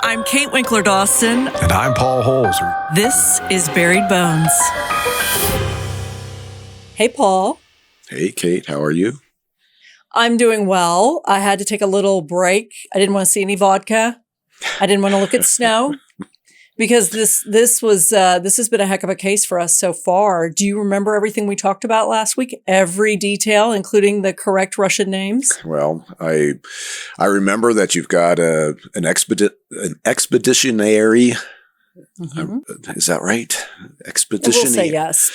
I'm Kate Winkler Dawson. And I'm Paul Holzer. This is Buried Bones. Hey, Paul. Hey, Kate. How are you? I'm doing well. I had to take a little break. I didn't want to see any vodka. I didn't want to look at snow because this has been a heck of a case for us so far. Do you remember everything we talked about last week? Every detail, including the correct Russian names? Well, I remember that you've got an expeditionary. Is that right? Expeditionary. We'll say yes.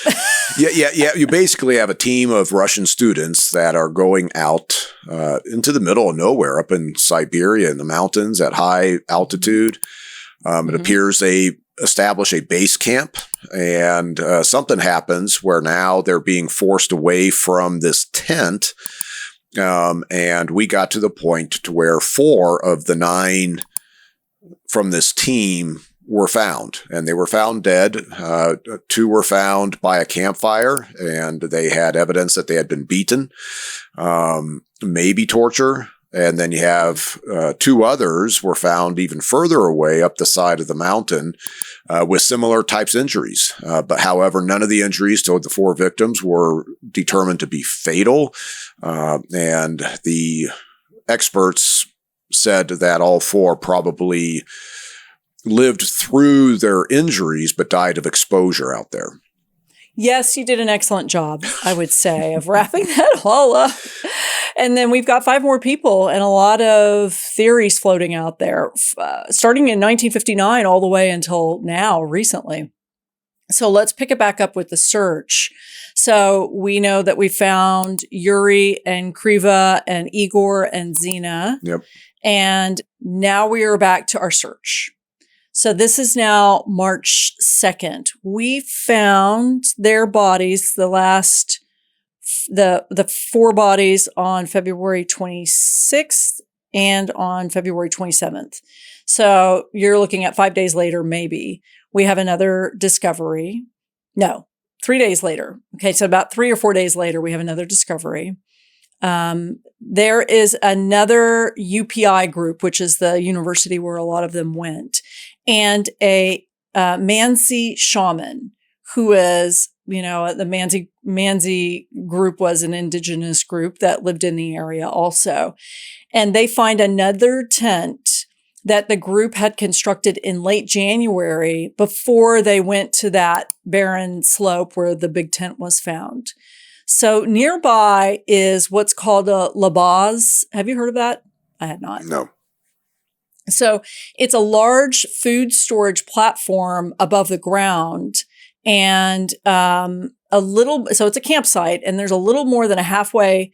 Yeah. You basically have a team of Russian students that are going out into the middle of nowhere up in Siberia in the mountains at high altitude. It appears they establish a base camp, and something happens where now they're being forced away from this tent. And we got to the point to where 4 of the 9 from this team were found, and they were found dead. 2 were found by a campfire, and they had evidence that they had been beaten, maybe torture. And then you have 2 others were found even further away up the side of the mountain with similar types of injuries. But however, none of the injuries to the 4 victims were determined to be fatal. And the experts said that all 4 probably lived through their injuries, but died of exposure out there. Yes, you did an excellent job, I would say, of wrapping that all up. And then we've got 5 more people and a lot of theories floating out there, starting in 1959 all the way until now, recently. So let's pick it back up with the search. So we know that we found Yuri and Kriva and Igor and Zina. Yep. And now we are back to our search. So this is now March 2nd. We found their bodies, the 4 bodies on February 26th and on February 27th. So you're looking at 5 days later, maybe. We have another discovery. No, 3 days later. Okay, so about 3 or 4 days later, we have another discovery. There is another UPI group, which is the university where a lot of them went, and a Mansi shaman, who is, the Mansi group was an indigenous group that lived in the area also. And they find another tent that the group had constructed in late January before they went to that barren slope where the big tent was found. So nearby is what's called a labaz. Have you heard of that? I had not. No. So it's a large food storage platform above the ground, and so it's a campsite, and there's a little more than half a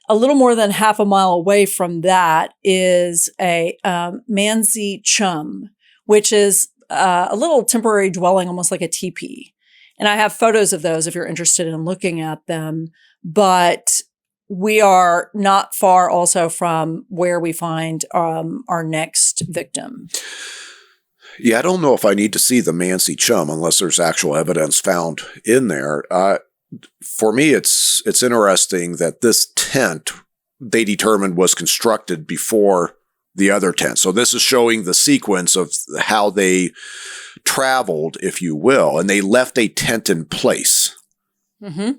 mile away from that is a Mansi chum, which is a little temporary dwelling, almost like a teepee. And I have photos of those if you're interested in looking at them. But we are not far also from where we find our next victim. Yeah, I don't know if I need to see the Mansi chum unless there's actual evidence found in there. For me, it's interesting that this tent they determined was constructed before the other tent. So this is showing the sequence of how they traveled, if you will, and they left a tent in place. Mm-hmm.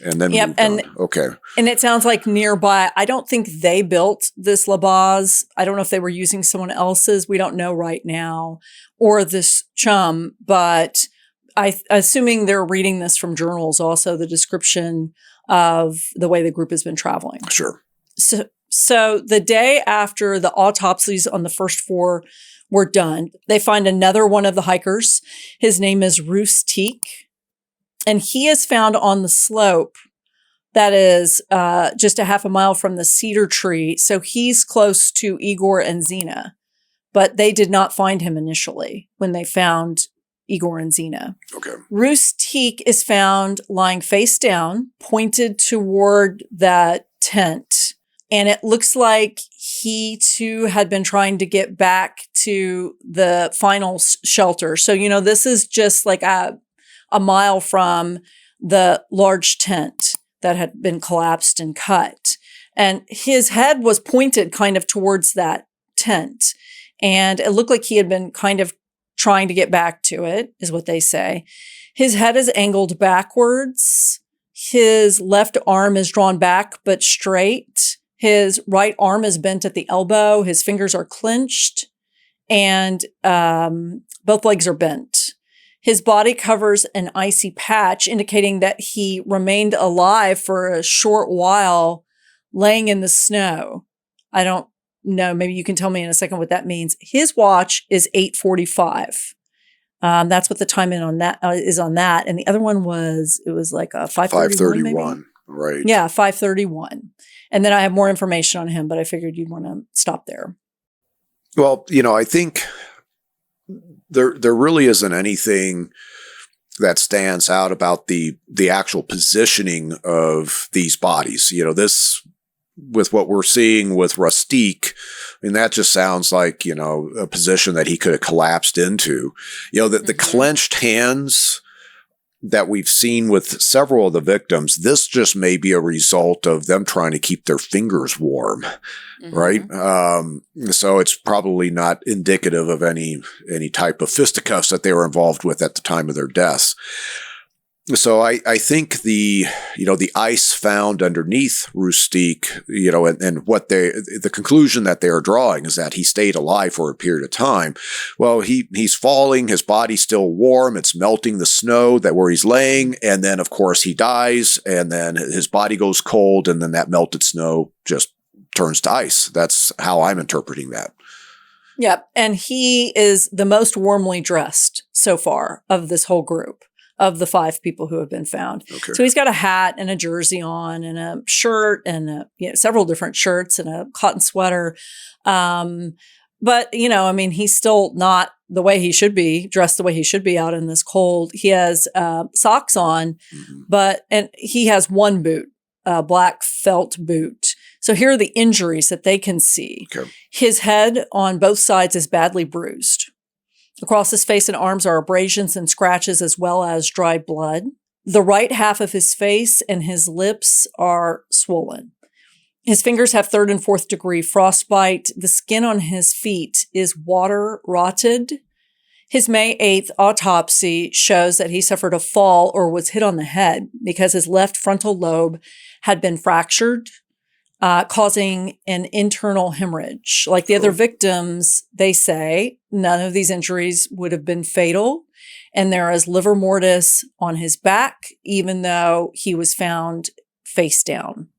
And then moved on. Okay. And it sounds like nearby, I don't think they built this labaz. I don't know if they were using someone else's. We don't know right now. Or this chum, but assuming they're reading this from journals, also the description of the way the group has been traveling. Sure. So the day after the autopsies on the first 4 were done, they find another one of the hikers. His name is Rus Teek, and he is found on the slope that is just a half a mile from the cedar tree. So he's close to Igor and Zina, but they did not find him initially when they found Igor and Zina. Okay. Rus Teek is found lying face down, pointed toward that tent. And it looks like he too had been trying to get back to the final shelter. So, this is just like a mile from the large tent that had been collapsed and cut. And his head was pointed kind of towards that tent. And it looked like he had been kind of trying to get back to it, is what they say. His head is angled backwards. His left arm is drawn back but straight. His right arm is bent at the elbow. His fingers are clenched, and both legs are bent. His body covers an icy patch, indicating that he remained alive for a short while, laying in the snow. I don't know. Maybe you can tell me in a second what that means. His watch is 8:45. That's what the time in on that is on that. And the other one was, it was like a 5:31. Right. Yeah, 5:31. And then I have more information on him, but I figured you'd want to stop there. Well, I think there really isn't anything that stands out about the actual positioning of these bodies. This, with what we're seeing with Rustique, that just sounds like, a position that he could have collapsed into. The clenched hands that we've seen with several of the victims, this just may be a result of them trying to keep their fingers warm, right? So it's probably not indicative of any type of fisticuffs that they were involved with at the time of their deaths. So I think the ice found underneath Rustique, and what the conclusion that they are drawing is that he stayed alive for a period of time. Well, he's falling, his body's still warm, it's melting the snow where he's laying, and then of course he dies, and then his body goes cold, and then that melted snow just turns to ice. That's how I'm interpreting that. Yep. And he is the most warmly dressed so far of this whole group, of the 5 people who have been found. Okay. So he's got a hat and a jersey on and a shirt and several different shirts and a cotton sweater. But, he's still not the way he should be, dressed the way he should be out in this cold. He has socks on, and he has one boot, a black felt boot. So here are the injuries that they can see. Okay. His head on both sides is badly bruised. Across his face and arms are abrasions and scratches, as well as dried blood. The right half of his face and his lips are swollen. His fingers have 3rd and 4th degree frostbite. The skin on his feet is water rotted. His May 8th autopsy shows that he suffered a fall or was hit on the head because his left frontal lobe had been fractured, causing an internal hemorrhage. Like the other victims, they say none of these injuries would have been fatal. And there is livor mortis on his back, even though he was found face down.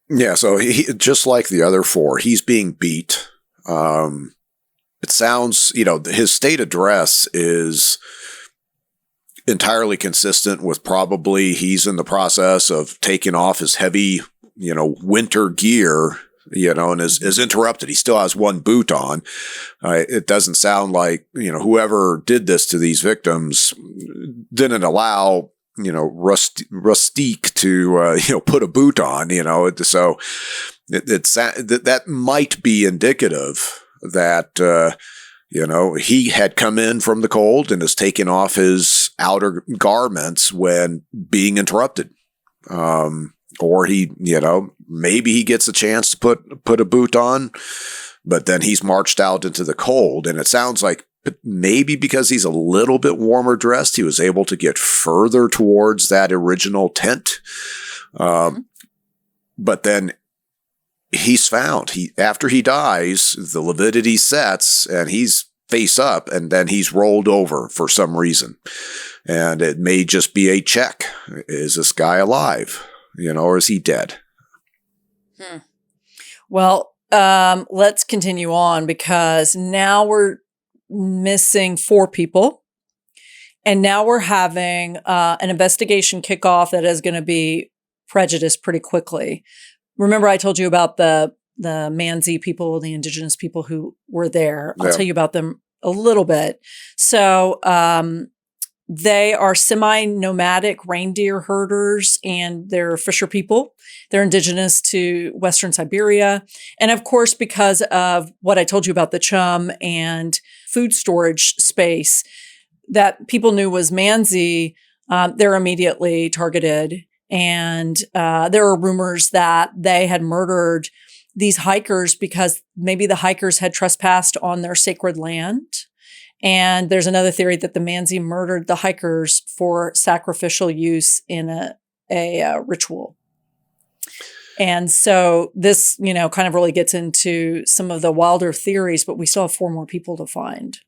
Yeah, so he, just like the other 4, he's being beat. It sounds, his state of dress is entirely consistent with probably he's in the process of taking off his heavy, winter gear, and is interrupted. He still has one boot on. It doesn't sound like, whoever did this to these victims didn't allow, Rustique to, put a boot on, so that might be indicative that, he had come in from the cold and is taking off his outer garments when being interrupted. Or he, maybe he gets a chance to put a boot on, but then he's marched out into the cold. And it sounds like maybe because he's a little bit warmer dressed, he was able to get further towards that original tent. But then he's found. After he dies, the lividity sets and he's face up, and then he's rolled over for some reason. And it may just be a check. Is this guy alive? Or is he dead? Well, let's continue on, because now we're missing 4 people. And now we're having an investigation kick off that is going to be prejudiced pretty quickly. Remember I told you about the Mansi people, the indigenous people who were there. I'll tell you about them a little bit. So they are semi-nomadic reindeer herders, and they're fisher people. They're indigenous to Western Siberia. And of course, because of what I told you about the chum and food storage space that people knew was Mansi, they're immediately targeted. And there are rumors that they had murdered these hikers because maybe the hikers had trespassed on their sacred land. And there's another theory that the Mansi murdered the hikers for sacrificial use in a ritual. And so this, kind of really gets into some of the wilder theories, but we still have 4 more people to find.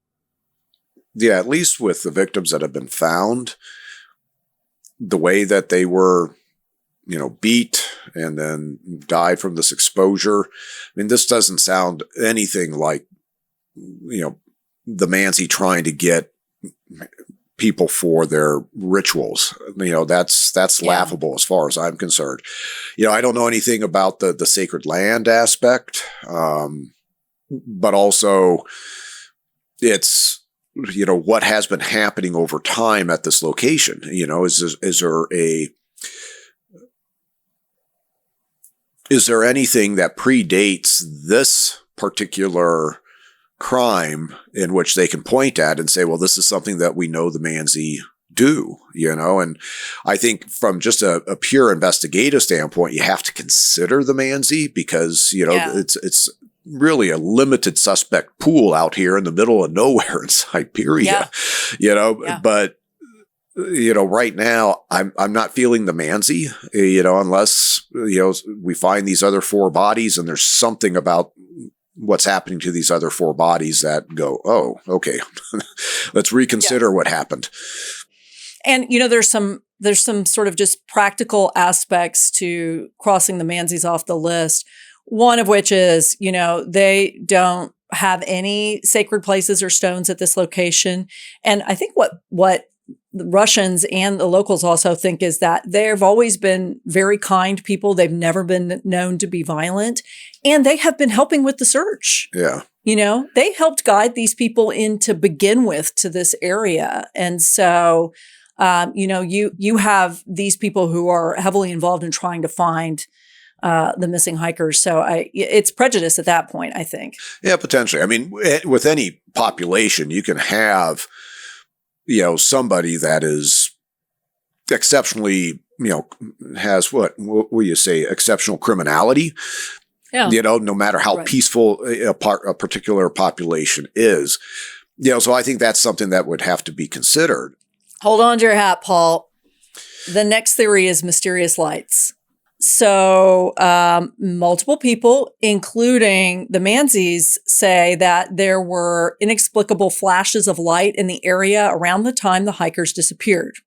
Yeah, at least with the victims that have been found, the way that they were, beat and then died from this exposure. I mean, this doesn't sound anything like, the Mansi trying to get people for their rituals. That's laughable as far as I'm concerned. I don't know anything about the sacred land aspect, but also it's, what has been happening over time at this location. Is there anything that predates this particular crime in which they can point at and say, well, this is something that we know the Mansi do, and I think from just a pure investigative standpoint, you have to consider the Mansi because, it's really a limited suspect pool out here in the middle of nowhere in Siberia, but right now I'm not feeling the Mansi, unless, we find these other 4 bodies and there's something about what's happening to these other 4 bodies that go, oh, okay, let's reconsider what happened. And, there's some sort of just practical aspects to crossing the Mansis off the list. One of which is, they don't have any sacred places or stones at this location. And I think what the Russians and the locals also think is that they've always been very kind people. They've never been known to be violent, and they have been helping with the search. Yeah. They helped guide these people in to begin with to this area. And so, you have these people who are heavily involved in trying to find the missing hikers. So it's prejudice at that point, I think. Yeah, potentially. I mean, with any population, you can have, somebody that is exceptionally, has what will you say, exceptional criminality. Yeah. No matter how peaceful a particular population is. So I think that's something that would have to be considered. Hold on to your hat, Paul. The next theory is mysterious lights. So multiple people, including the Mansis, say that there were inexplicable flashes of light in the area around the time the hikers disappeared.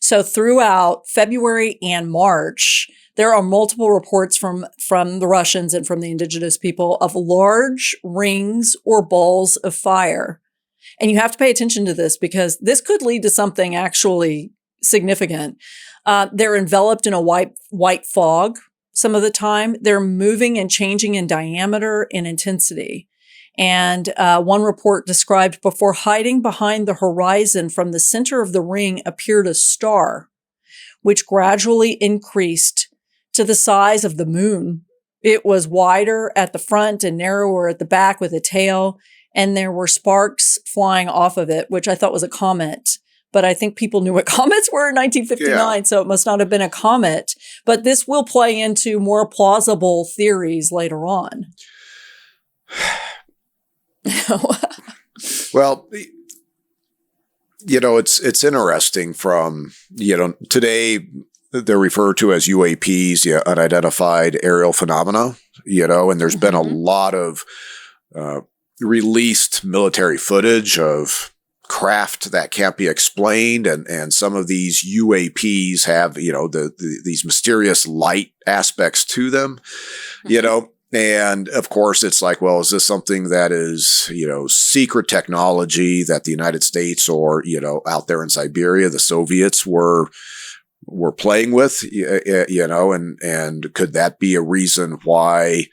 So throughout February and March, there are multiple reports from the Russians and from the indigenous people of large rings or balls of fire. And you have to pay attention to this because this could lead to something actually significant. They're enveloped in a white fog some of the time. They're moving and changing in diameter and intensity. And one report described before hiding behind the horizon from the center of the ring appeared a star, which gradually increased to the size of the moon. It was wider at the front and narrower at the back with a tail. And there were sparks flying off of it, which I thought was a comet. But I think people knew what comets were in 1959, so it must not have been a comet. But this will play into more plausible theories later on. Well, it's interesting from, today they're referred to as UAPs, unidentified aerial phenomena, and there's been a lot of released military footage of craft that can't be explained, and some of these UAPs have these mysterious light aspects to them, and of course it's like, well, is this something that is secret technology that the United States or out there in Siberia the Soviets were playing with, and could that be a reason why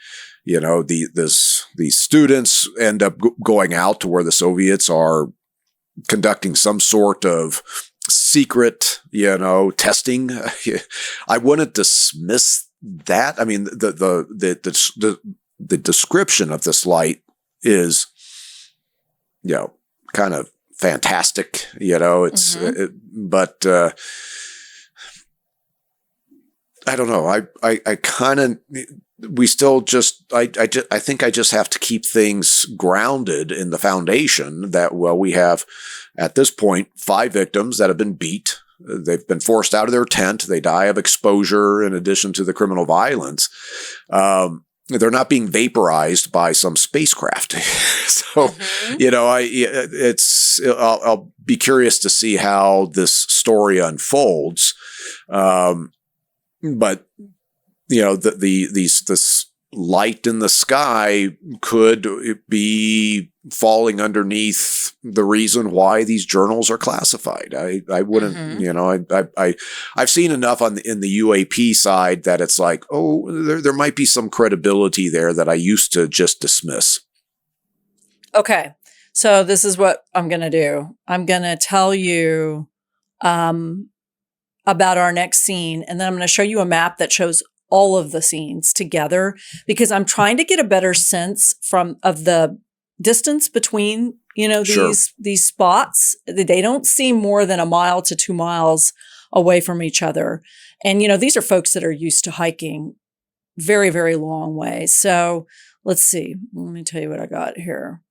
these students end up going out to where the Soviets are conducting some sort of secret, testing? I wouldn't dismiss that. I mean, the description of this light is, kind of fantastic. It's, but I don't know. I kind of, we still just, I think I just have to keep things grounded in the foundation that, well, we have at this point 5 victims that have been beat. They've been forced out of their tent. They die of exposure in addition to the criminal violence. They're not being vaporized by some spacecraft. So, I'll be curious to see how this story unfolds. But this light in the sky could be falling underneath the reason why these journals are classified. I wouldn't, I've seen enough in the UAP side that it's like, oh, there might be some credibility there that I used to just dismiss. Okay. So this is what I'm going to do. I'm going to tell you, about our next scene. And then I'm going to show you a map that shows all of the scenes together, because I'm trying to get a better sense of the distance between, these spots. They don't seem more than 1 mile to 2 miles away from each other. And, these are folks that are used to hiking very, very long ways. So let's see. Let me tell you what I got here.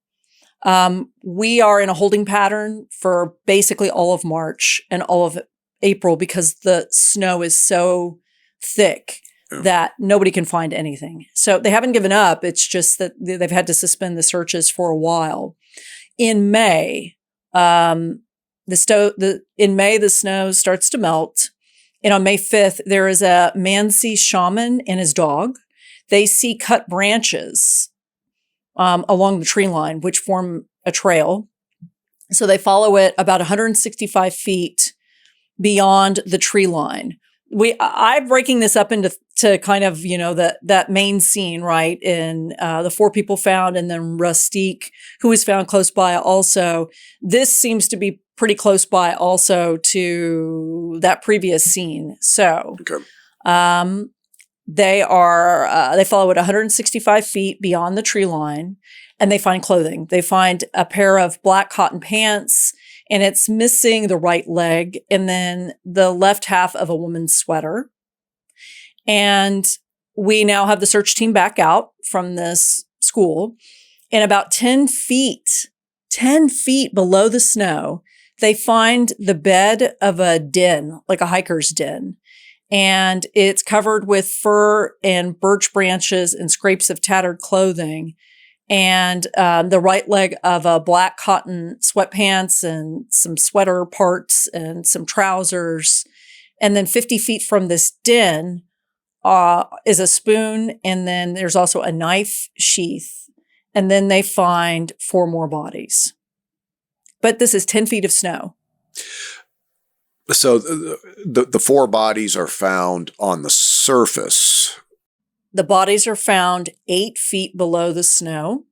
We are in a holding pattern for basically all of March and all of April, because the snow is so thick that nobody can find anything. So they haven't given up. It's just that they've had to suspend the searches for a while. In May, the snow starts to melt. And on May 5th, there is a Mansi shaman and his dog. They see cut branches along the tree line, which form a trail. So they follow it about 165 feet beyond the tree line. I'm breaking this up into kind of, that main scene, right? In the 4 people found, and then Rustique, who was found close by also. This seems to be pretty close by also to that previous scene. So, they follow it 165 feet beyond the tree line, and they find clothing. They find a pair of black cotton pants, and it's missing the right leg and then the left half of a woman's sweater. And we now have the search team back out from this school, and about 10 feet below the snow, they find the bed of a den, like a hiker's den. And it's covered with fur and birch branches and scrapes of tattered clothing. And the right leg of a black cotton sweatpants and some sweater parts and some trousers. And then 50 feet from this den is a spoon. And then there's also a knife sheath. And then they find 4 more bodies. But this is 10 feet of snow. So the 4 bodies are found on the surface. The bodies are found 8 feet below the snow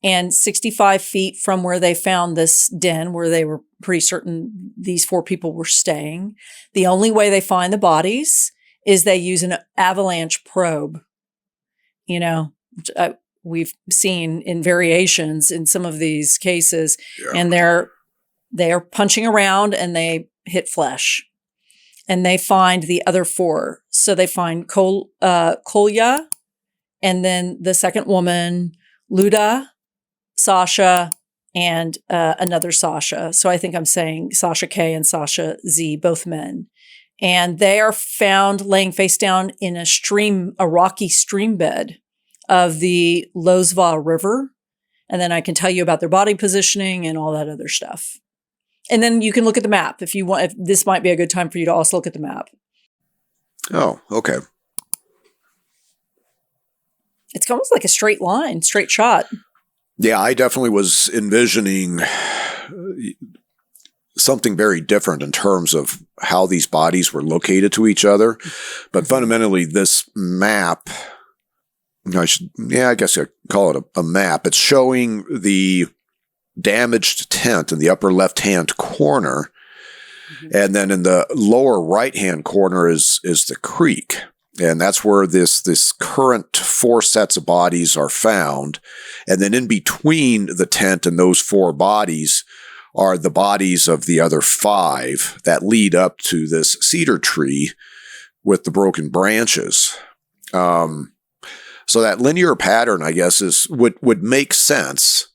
and 65 feet from where they found this den, where they were pretty certain these 4 people were staying. The only way they find the bodies is they use an avalanche probe, which we've seen in variations in some of these cases. Yeah. And they are punching around and they hit flesh. And they find the other 4. So they find Kolya, and then the second woman, Luda, Sasha, and another Sasha. So I think I'm saying Sasha K and Sasha Z, both men. And they are found laying face down in a rocky stream bed of the Lozva River. And then I can tell you about their body positioning and all that other stuff. And then you can look at the map if you want. If this might be a good time for you to also look at the map. Oh, okay. It's almost like a straight line, straight shot. Yeah, I definitely was envisioning something very different in terms of how these bodies were located to each other. But fundamentally, this map, I guess I call it a map. It's showing the damaged tent in the upper left-hand corner. Mm-hmm. And then in the lower right-hand corner is the creek. And that's where this current 4 sets of bodies are found. And then in between the tent and those 4 bodies are the bodies of the other 5 that lead up to this cedar tree with the broken branches. So that linear pattern, I guess, would make sense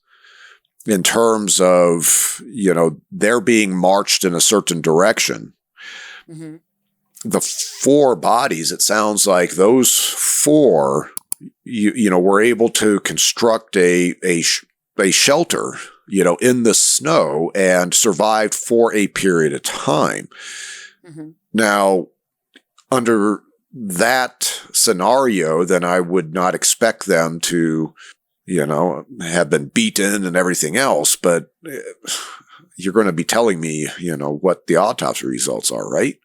in terms of, they're being marched in a certain direction. Mm-hmm. The 4 bodies, it sounds like those 4, were able to construct a shelter, in the snow and survived for a period of time. Mm-hmm. Now, under that scenario, then I would not expect them to, have been beaten and everything else. But you're going to be telling me, what the autopsy results are, right?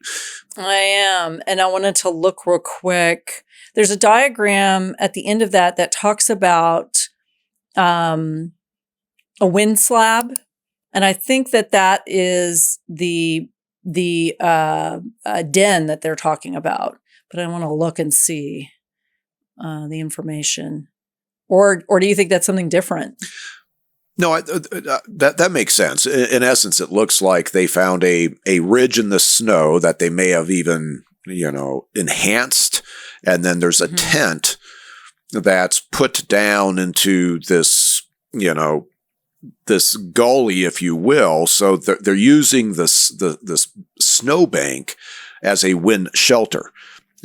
I am. And I wanted to look real quick. There's a diagram at the end of that talks about a wind slab. And I think that is the den that they're talking about. But I want to look and see the information. Or do you think that's something different? No, that makes sense. In essence, it looks like they found a ridge in the snow that they may have even, enhanced. And then there's a tent that's put down into this, this gully, if you will. So they're using this snowbank as a wind shelter.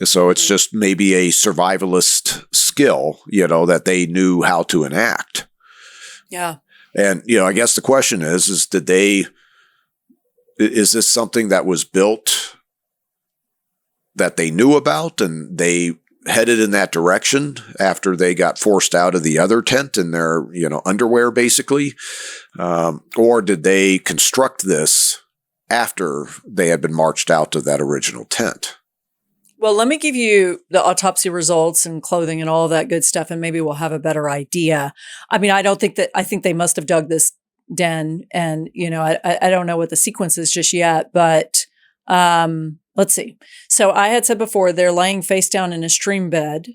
So it's just maybe a survivalist skill, that they knew how to enact. Yeah. And, I guess the question is is this something that was built that they knew about and they headed in that direction after they got forced out of the other tent in their, underwear, basically? Or did they construct this after they had been marched out of that original tent? Well, let me give you the autopsy results and clothing and all of that good stuff, and maybe we'll have a better idea. I mean, I think they must have dug this den, and, I don't know what the sequence is just yet, but let's see. So I had said before, they're laying face down in a stream bed.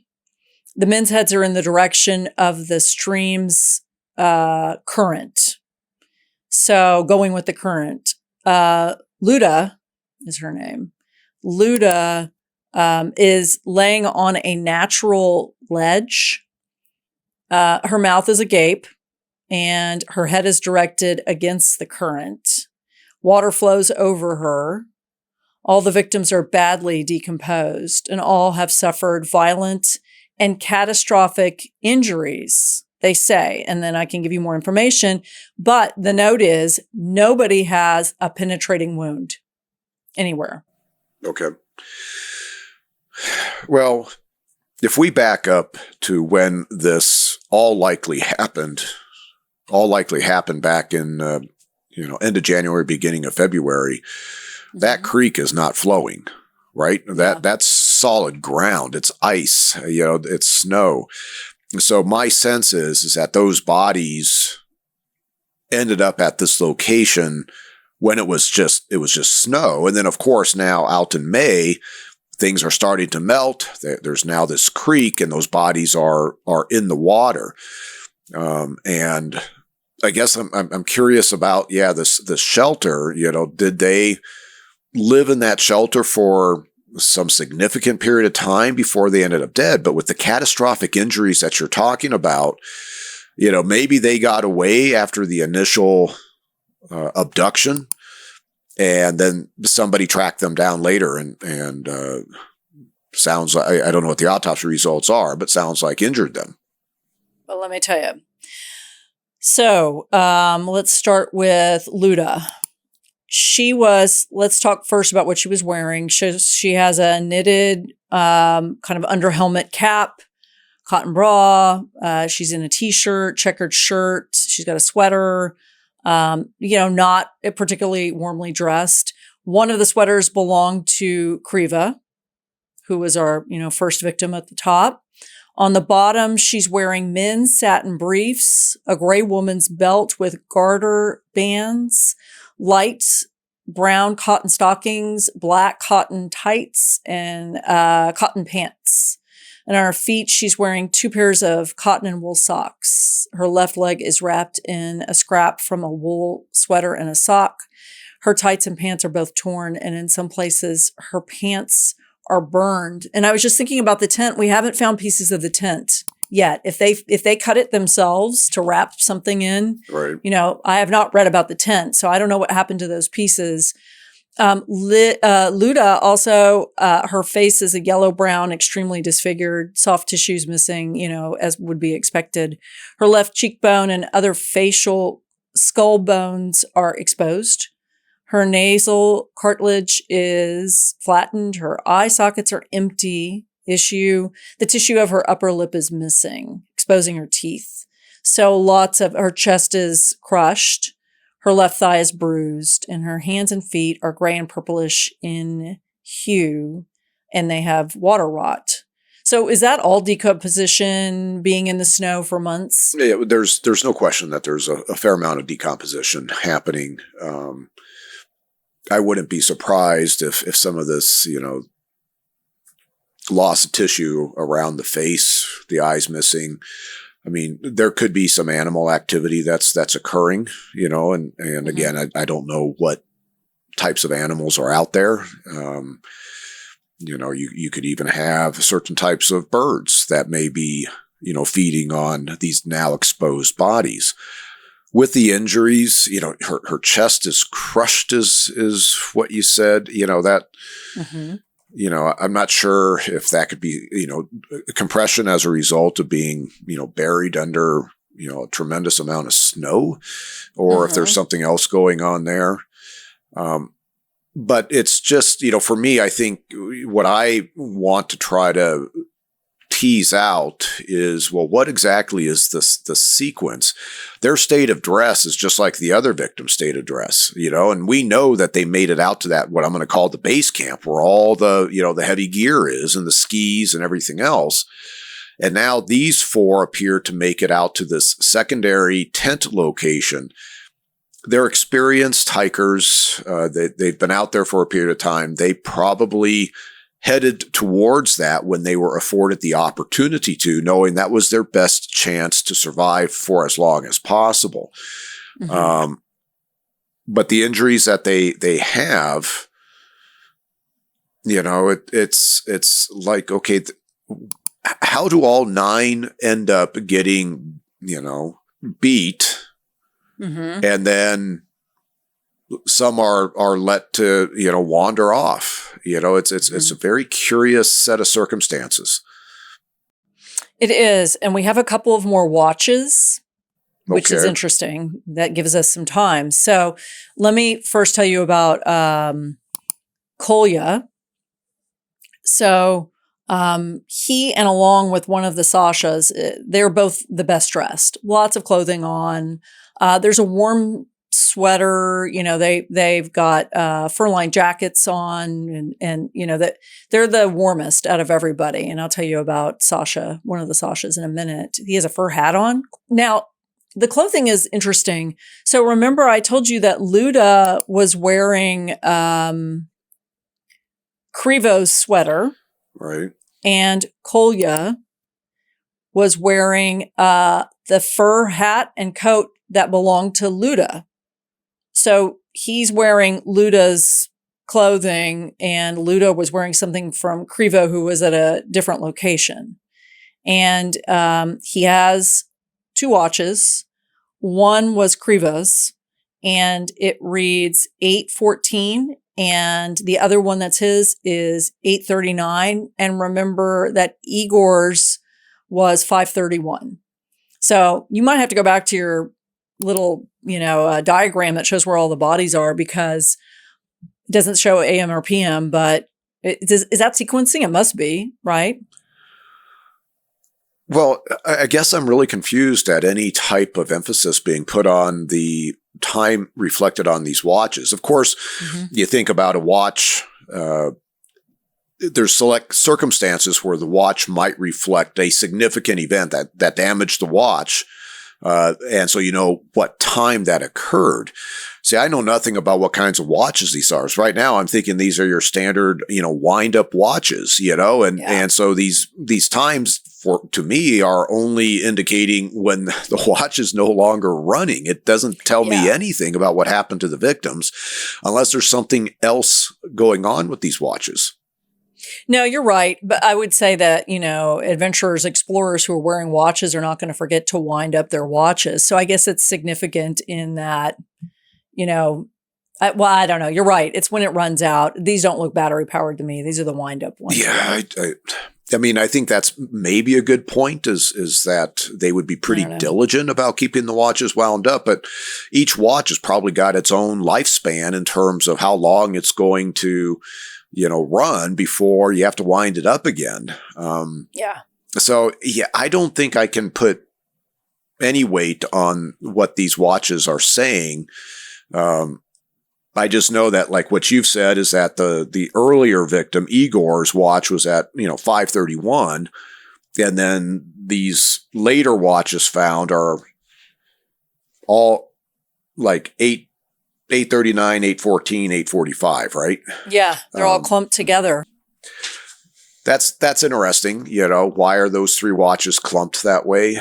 The men's heads are in the direction of the stream's current. So going with the current. Luda is her name. Luda is laying on a natural ledge. Her mouth is agape and her head is directed against the current. Water flows over her. All the victims are badly decomposed and all have suffered violent and catastrophic injuries, they say. And then I can give you more information. But the note is nobody has a penetrating wound anywhere. Okay. Well, if we back up to when this all likely happened back in, end of January, beginning of February, that creek is not flowing, right? That's solid ground. It's ice, it's snow. So my sense is that those bodies ended up at this location when it was just snow. And then, of course, now out in May, things are starting to melt. There's now this creek, and those bodies are in the water. And I guess I'm curious about this shelter. Did they live in that shelter for some significant period of time before they ended up dead? But with the catastrophic injuries that you're talking about, maybe they got away after the initial abduction. And then somebody tracked them down later and sounds like, I don't know what the autopsy results are, but sounds like injured them. Well, let me tell you. So let's start with Luda. Let's talk first about what she was wearing. She has a knitted kind of under helmet cap, cotton bra. She's in a t-shirt, checkered shirt. She's got a sweater. Not particularly warmly dressed. One of the sweaters belonged to Kriva, who was our, first victim at the top. On the bottom, she's wearing men's satin briefs, a gray woman's belt with garter bands, light brown cotton stockings, black cotton tights, and cotton pants. And on her feet, she's wearing 2 pairs of cotton and wool socks. Her left leg is wrapped in a scrap from a wool sweater and a sock. Her tights and pants are both torn, and in some places, her pants are burned. And I was just thinking about the tent. We haven't found pieces of the tent yet. If they cut it themselves to wrap something in, Right. I have not read about the tent, so I don't know what happened to those pieces. Luda also, her face is a yellow-brown, extremely disfigured, soft tissues missing, as would be expected. Her left cheekbone and other facial skull bones are exposed. Her nasal cartilage is flattened. Her eye sockets are empty. The tissue of her upper lip is missing, exposing her teeth. So lots of her chest is crushed. Her left thigh is bruised, and her hands and feet are gray and purplish in hue, and they have water rot. So is that all decomposition, being in the snow for months? Yeah, there's no question that there's a fair amount of decomposition happening. I wouldn't be surprised if some of this, loss of tissue around the face, the eyes missing. I mean, there could be some animal activity that's occurring, and again, I don't know what types of animals are out there. You could even have certain types of birds that may be, feeding on these now exposed bodies. With the injuries, her chest is crushed, is what you said, that. Mm-hmm. I'm not sure if that could be, compression as a result of being, buried under, a tremendous amount of snow, or if there's something else going on there. But it's just, for me, I think what I want to try to tease out is, well, what exactly is the sequence? Their state of dress is just like the other victim's state of dress, and we know that they made it out to that, what I'm going to call the base camp, where all the, the heavy gear is and the skis and everything else. And now these four appear to make it out to this secondary tent location. They're experienced hikers. They've been out there for a period of time. They probably headed towards that when they were afforded the opportunity to, knowing that was their best chance to survive for as long as possible. Mm-hmm. But the injuries that they have, it's like, okay, how do all 9 end up getting, beat? Mm-hmm. And then some are let to, wander off. It's a very curious set of circumstances. It is. And we have a couple of more watches, which is interesting. That gives us some time. So let me first tell you about Kolya. So he, and along with one of the Sashas, they're both the best dressed. Lots of clothing on. There's a warm sweater, they've got fur-lined jackets on, and that they're the warmest out of everybody. And I'll tell you about Sasha, one of the Sashas, in a minute. He has a fur hat on. Now, the clothing is interesting. So remember, I told you that Luda was wearing Krivo's sweater, right? And Kolya was wearing the fur hat and coat that belonged to Luda. So he's wearing Luda's clothing, and Luda was wearing something from Krivo, who was at a different location. And he has 2 watches. One was Krivo's, and it reads 8:14, and the other one that's his is 8:39. And remember that Igor's was 5:31. So you might have to go back to your little, diagram that shows where all the bodies are, because it doesn't show AM or PM, but is that sequencing? It must be, right? Well, I guess I'm really confused at any type of emphasis being put on the time reflected on these watches. Of course, you think about a watch, there's select circumstances where the watch might reflect a significant event that damaged the watch. And so you know what time that occurred. See, I know nothing about what kinds of watches these are. So right now I'm thinking these are your standard, wind up watches, and so these times to me are only indicating when the watch is no longer running. It doesn't tell me anything about what happened to the victims unless there's something else going on with these watches. No, you're right. But I would say that, adventurers, explorers who are wearing watches are not going to forget to wind up their watches. So I guess it's significant in that, I don't know. You're right. It's when it runs out. These don't look battery powered to me. These are the wind up ones. Yeah. I mean, I think that's maybe a good point is that they would be pretty diligent about keeping the watches wound up, but each watch has probably got its own lifespan in terms of how long it's going to, run before you have to wind it up again. So yeah, I don't think I can put any weight on what these watches are saying. I just know that, like what you've said, is that the earlier victim, Igor's watch, was at 5:31, and then these later watches found are all like 8:39, 8:14, 8:45, right? Yeah, they're all clumped together. That's interesting. Why are those three watches clumped that way?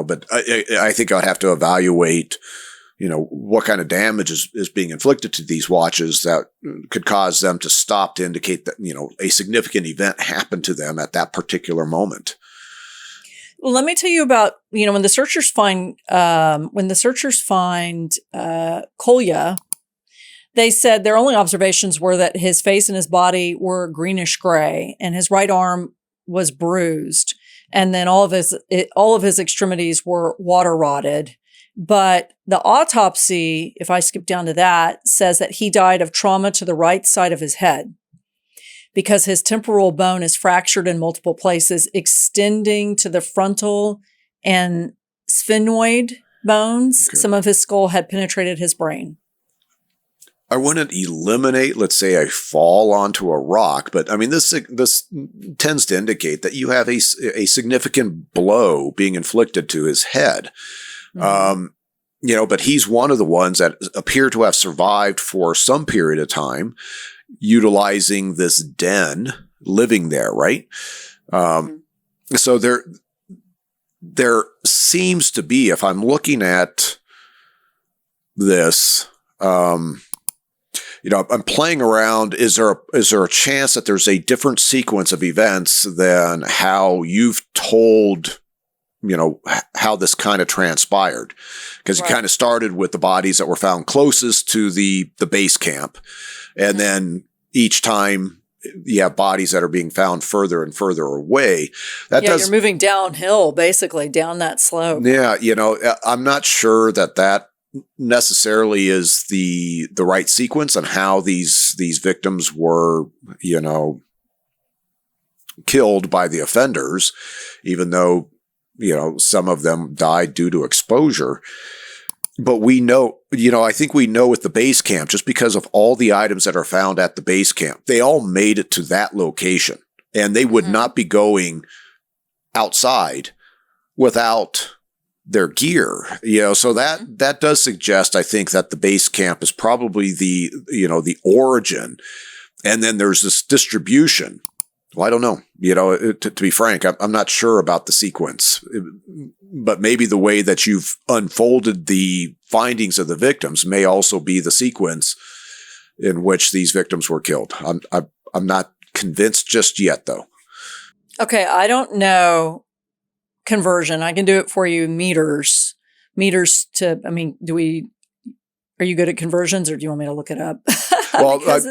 But I think I'd have to evaluate what kind of damage is being inflicted to these watches that could cause them to stop to indicate that, a significant event happened to them at that particular moment. Well, let me tell you about, when the searchers find Kolya, they said their only observations were that his face and his body were greenish gray and his right arm was bruised. And then all of his extremities were water rotted. But the autopsy, if I skip down to that, says that he died of trauma to the right side of his head because his temporal bone is fractured in multiple places, extending to the frontal and sphenoid bones. Okay. Some of his skull had penetrated his brain. I wouldn't eliminate, let's say, a fall onto a rock, but I mean, this tends to indicate that you have a significant blow being inflicted to his head. But he's one of the ones that appear to have survived for some period of time, utilizing this den, living there, right? So there seems to be, if I'm looking at this, I'm playing around. Is there a chance that there's a different sequence of events than how you've told how this kind of transpired? Because you kind of started with the bodies that were found closest to the base camp. And then each time you have bodies that are being found further and further away. You're moving downhill, basically, down that slope. Yeah. I'm not sure that necessarily is the right sequence on how these victims were, killed by the offenders, even though some of them died due to exposure. But we know, I think we know with the base camp, just because of all the items that are found at the base camp, they all made it to that location, and they would not be going outside without their gear, so that does suggest, I think, that the base camp is probably the origin. And then there's this distribution. Well, I don't know. To be frank, I'm not sure about the sequence, but maybe the way that you've unfolded the findings of the victims may also be the sequence in which these victims were killed. I'm not convinced just yet, though. Okay, I don't know conversion. I can do it for you. Meters to. I mean, are you good at conversions, or do you want me to look it up? Well, because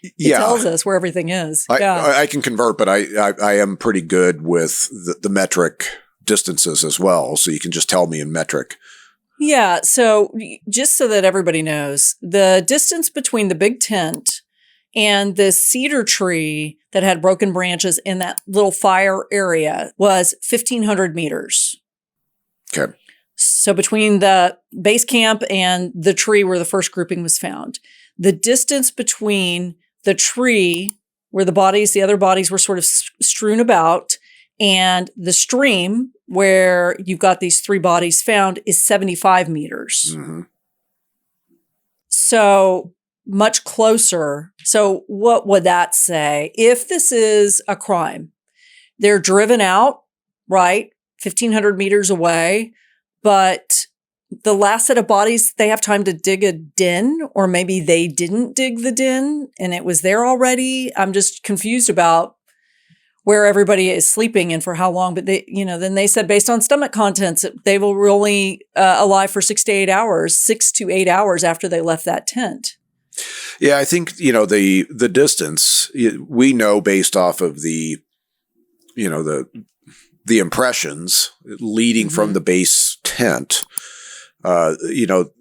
it tells us where everything is. I can convert, but I am pretty good with the metric distances as well. So you can just tell me in metric. Yeah. So just so that everybody knows, the distance between the big tent and the cedar tree that had broken branches in that little fire area was 1,500 meters. Okay. So between the base camp and the tree where the first grouping was found, the distance between the tree where the other bodies were sort of strewn about, and the stream where you've got these three bodies found is 75 meters. Mm-hmm. So much closer. So what would that say? If this is a crime, they're driven out, right? 1,500 meters away, but the last set of bodies, they have time to dig a den, or maybe they didn't dig the den and it was there already. I'm just confused about where everybody is sleeping and for how long. But they, then they said based on stomach contents, they were only alive for 6 to 8 hours after they left that tent. Yeah, I think, the distance, we know based off of the impressions leading from the base tent,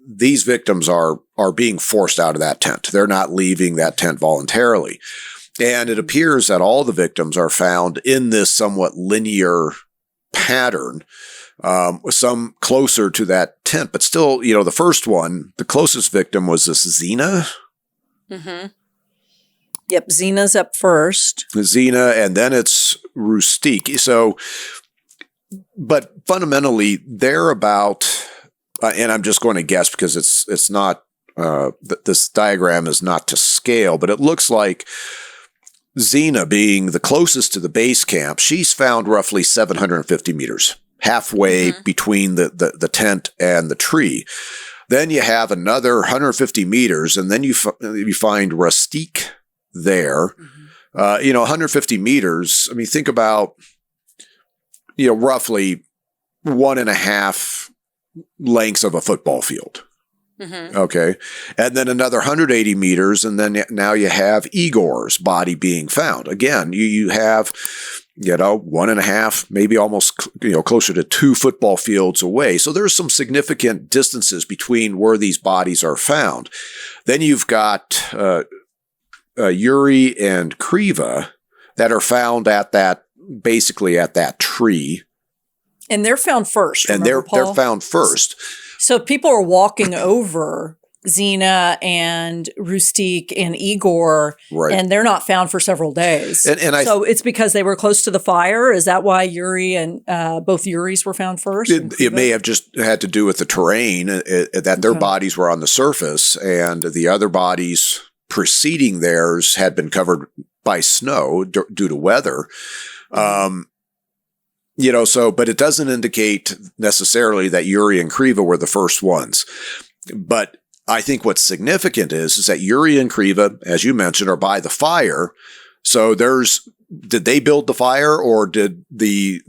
these victims are being forced out of that tent. They're not leaving that tent voluntarily. And it appears that all the victims are found in this somewhat linear pattern, some closer to that tent. But still, the first one, the closest victim was this Zena. Mm-hmm. Yep, Zena's up first. Zena, and then it's Rustique. So, but fundamentally, they're about, and I'm just going to guess because it's not, this diagram is not to scale, but it looks like Zena being the closest to the base camp, she's found roughly 750 meters, halfway between the tent and the tree. Then you have another 150 meters, and then you find Rustique there. 150 meters. I mean, think about, roughly 1.5 lengths of a football field. Okay. And then another 180 meters. And then now you have Igor's body being found. Again, you have, 1.5, maybe almost, closer to 2 football fields away. So there's some significant distances between where these bodies are found. Then you've got Yuri and Kriva that are found basically at that tree. And they're found first. And they're found first. So people are walking over Zena and Rustique and Igor, right, and they're not found for several days. So it's because they were close to the fire? Is that why Yuri and both Yuris were found first? It may have just had to do with the terrain, that their bodies were on the surface, and the other bodies preceding theirs had been covered by snow due to weather. But it doesn't indicate necessarily that Yuri and Kriva were the first ones. But I think what's significant is that Yuri and Kriva, as you mentioned, are by the fire. So did they build the fire, or did the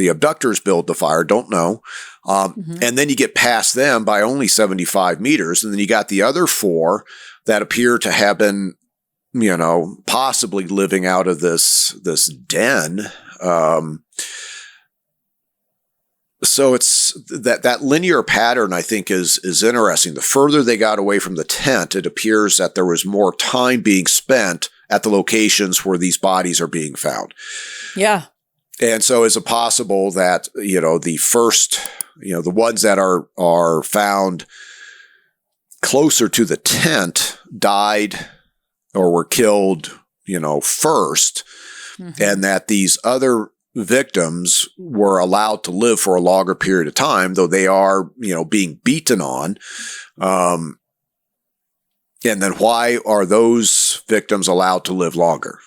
abductors build the fire? Don't know. And then you get past them by only 75 meters. And then you got the other 4 that appear to have been, possibly living out of this den. So it's that linear pattern, I think, is interesting. The further they got away from the tent, it appears that there was more time being spent at the locations where these bodies are being found. Yeah. And so is it possible that, the first, the ones that are found closer to the tent died or were killed, first, and that these other victims were allowed to live for a longer period of time, though they are, being beaten on. And then why are those victims allowed to live longer?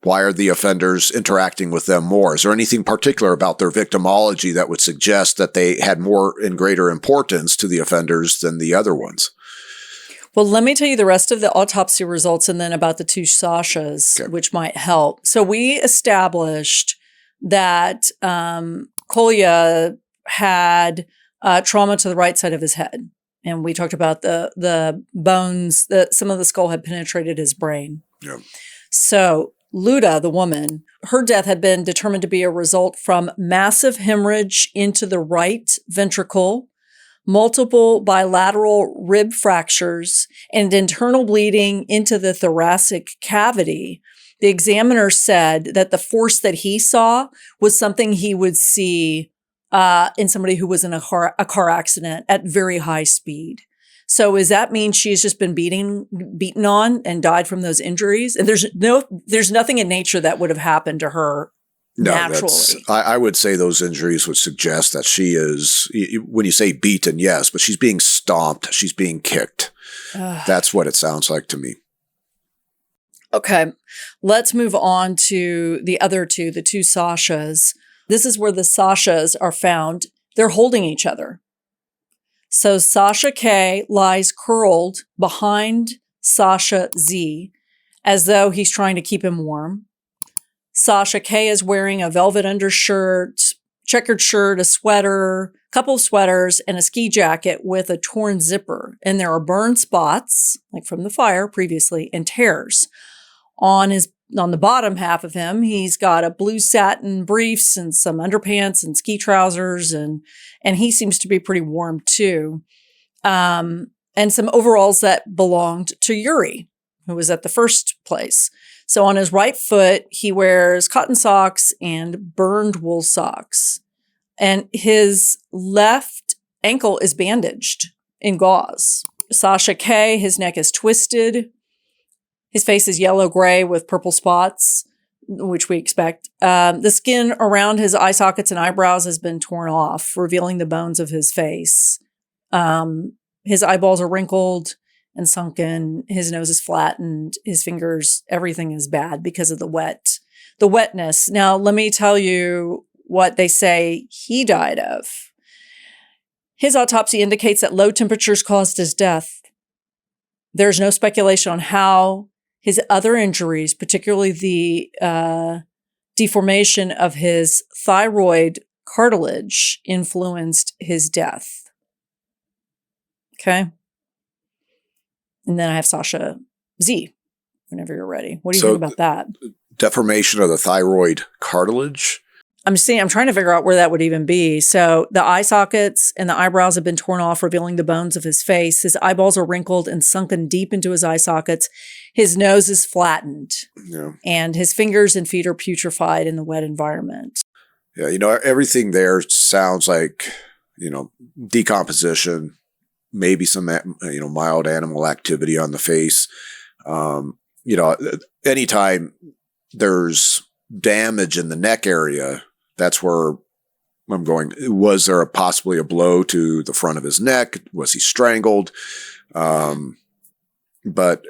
Why are the offenders interacting with them more? Is there anything particular about their victimology that would suggest that they had more and greater importance to the offenders than the other ones? Well, let me tell you the rest of the autopsy results and then about the 2 Sashas, okay, which might help. So we established that Kolya had trauma to the right side of his head. And we talked about the bones, that some of the skull had penetrated his brain. Yeah. So Luda, the woman, her death had been determined to be a result from massive hemorrhage into the right ventricle, multiple bilateral rib fractures, and internal bleeding into the thoracic cavity. The examiner said that the force that he saw was something he would see in somebody who was in a car accident at very high speed. So does that mean she's just been beaten on and died from those injuries? And there's nothing in nature that would have happened to her naturally. I would say those injuries would suggest that she is, when you say beaten, yes, but she's being stomped, she's being kicked. That's what it sounds like to me. Okay, let's move on to the other 2, the 2 Sashas. This is where the Sashas are found. They're holding each other. So Sasha K lies curled behind Sasha Z as though he's trying to keep him warm. Sasha K is wearing a velvet undershirt, checkered shirt, a sweater, a couple of sweaters, and a ski jacket with a torn zipper. And there are burn spots, like from the fire previously, and tears. On the bottom half of him, he's got a blue satin briefs and some underpants and ski trousers, and he seems to be pretty warm too. And some overalls that belonged to Yuri, who was at the first place. So on his right foot, he wears cotton socks and burned wool socks. And his left ankle is bandaged in gauze. Sasha K, his neck is twisted. His face is yellow-gray with purple spots, which we expect. The skin around his eye sockets and eyebrows has been torn off, revealing the bones of his face. His eyeballs are wrinkled and sunken. His nose is flattened. His fingers, everything is bad because of the wetness. Now, let me tell you what they say he died of. His autopsy indicates that low temperatures caused his death. There's no speculation on how his other injuries, particularly the deformation of his thyroid cartilage, influenced his death. Okay? And then I have Sasha Z, whenever you're ready. What do you think about that? Deformation of the thyroid cartilage? I'm trying to figure out where that would even be. So the eye sockets and the eyebrows have been torn off, revealing the bones of his face. His eyeballs are wrinkled and sunken deep into his eye sockets. His nose is flattened. Yeah. And his fingers and feet are putrefied in the wet environment. Yeah, everything there sounds like, decomposition, maybe some, mild animal activity on the face. Anytime there's damage in the neck area, that's where I'm going. Was there possibly a blow to the front of his neck? Was he strangled? But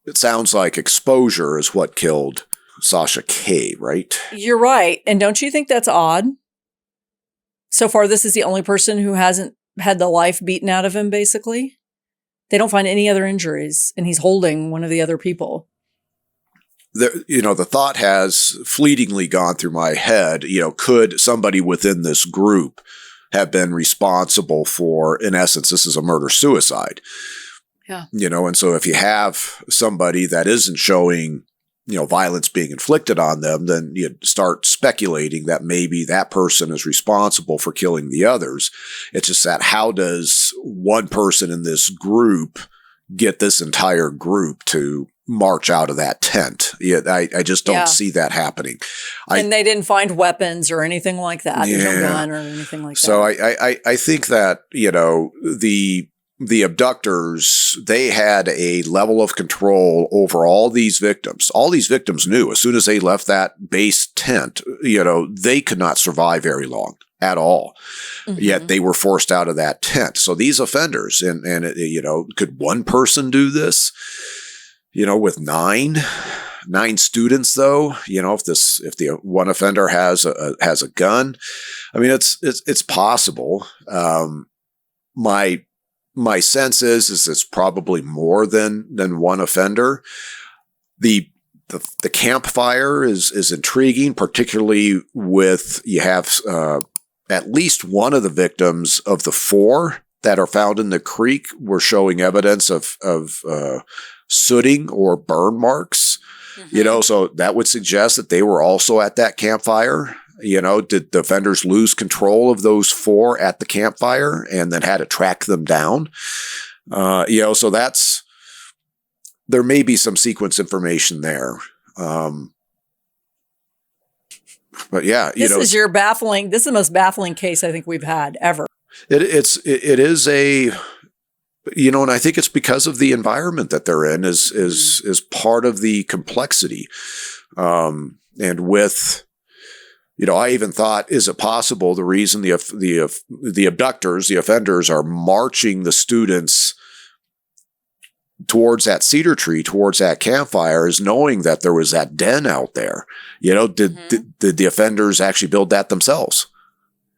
it sounds like exposure is what killed Sasha K, right? You're right. And don't you think that's odd? So far, this is the only person who hasn't had the life beaten out of him, basically. They don't find any other injuries, and he's holding one of the other people. The thought has fleetingly gone through my head, could somebody within this group have been responsible for, in essence, this is a murder-suicide. Yeah. And so if you have somebody that isn't showing, violence being inflicted on them, then you start speculating that maybe that person is responsible for killing the others. It's just that how does one person in this group get this entire group to march out of that tent? Yeah, I just don't see that happening. And they didn't find weapons or anything like that. Yeah. There's no gun or anything like that. So I think that, the abductors, they had a level of control over all these victims. All these victims knew as soon as they left that base tent, they could not survive very long at all. Mm-hmm. Yet they were forced out of that tent. So these offenders, and could one person do this? With nine students, though, if the one offender has a gun, I mean, it's possible. My sense is it's probably more than one offender. The campfire is intriguing, particularly with you have at least one of the victims of the four that are found in the creek were showing evidence of sooting or burn marks. Mm-hmm. So that would suggest that they were also at that campfire. Did the offenders lose control of those four at the campfire and then had to track them down? So there may be some sequence information there. But yeah, this is the most baffling case I think we've had ever. It is a, and I think it's because of the environment that they're in is part of the complexity. And with, I even thought, is it possible the reason the abductors, the offenders, are marching the students towards that cedar tree, towards that campfire, is knowing that there was that den out there? Did the offenders actually build that themselves?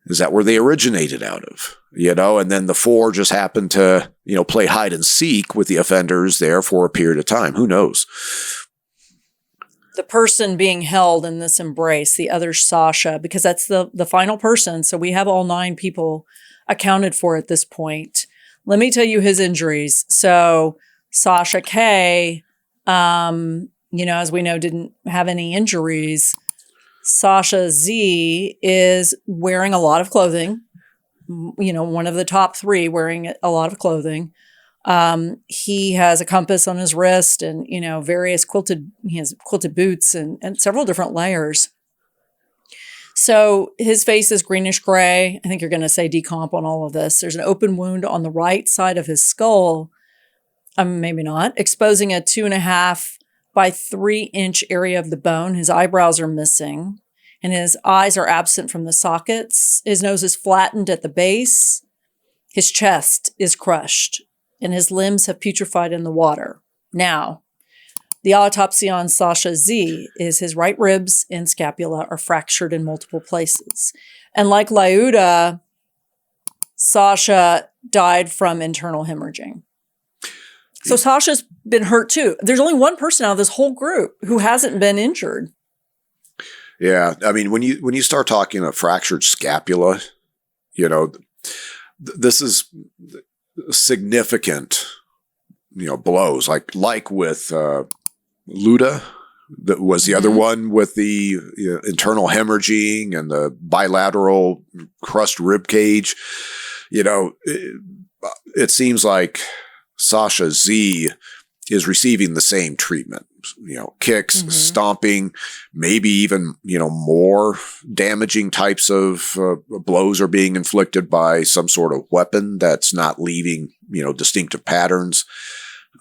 Is that where they originated out of? and then the 4 just happened to, play hide and seek with the offenders there for a period of time. Who knows? The person being held in this embrace, the other Sasha, because that's the final person. So we have all 9 people accounted for at this point. Let me tell you his injuries. So Sasha K, as we know, didn't have any injuries. Sasha Z is wearing a lot of clothing. One of the top 3 wearing a lot of clothing. He has a compass on his wrist and, various he has quilted boots and several different layers. So his face is greenish gray. I think you're going to say decomp on all of this. There's an open wound on the right side of his skull. Maybe not, exposing a 2.5 by 3 inch area of the bone. His eyebrows are missing and his eyes are absent from the sockets. His nose is flattened at the base. His chest is crushed and his limbs have putrefied in the water. Now, the autopsy on Sasha Z is his right ribs and scapula are fractured in multiple places. And like Lyuda, Sasha died from internal hemorrhaging. So Sasha's been hurt too. There's only one person out of this whole group who hasn't been injured. Yeah. I mean, when you start talking about fractured scapula, this is significant, blows like with Luda, that was the other one with the internal hemorrhaging and the bilateral crushed rib cage. It seems like Sasha Z is receiving the same treatment, kicks, stomping, maybe even, more damaging types of blows are being inflicted by some sort of weapon that's not leaving, distinctive patterns.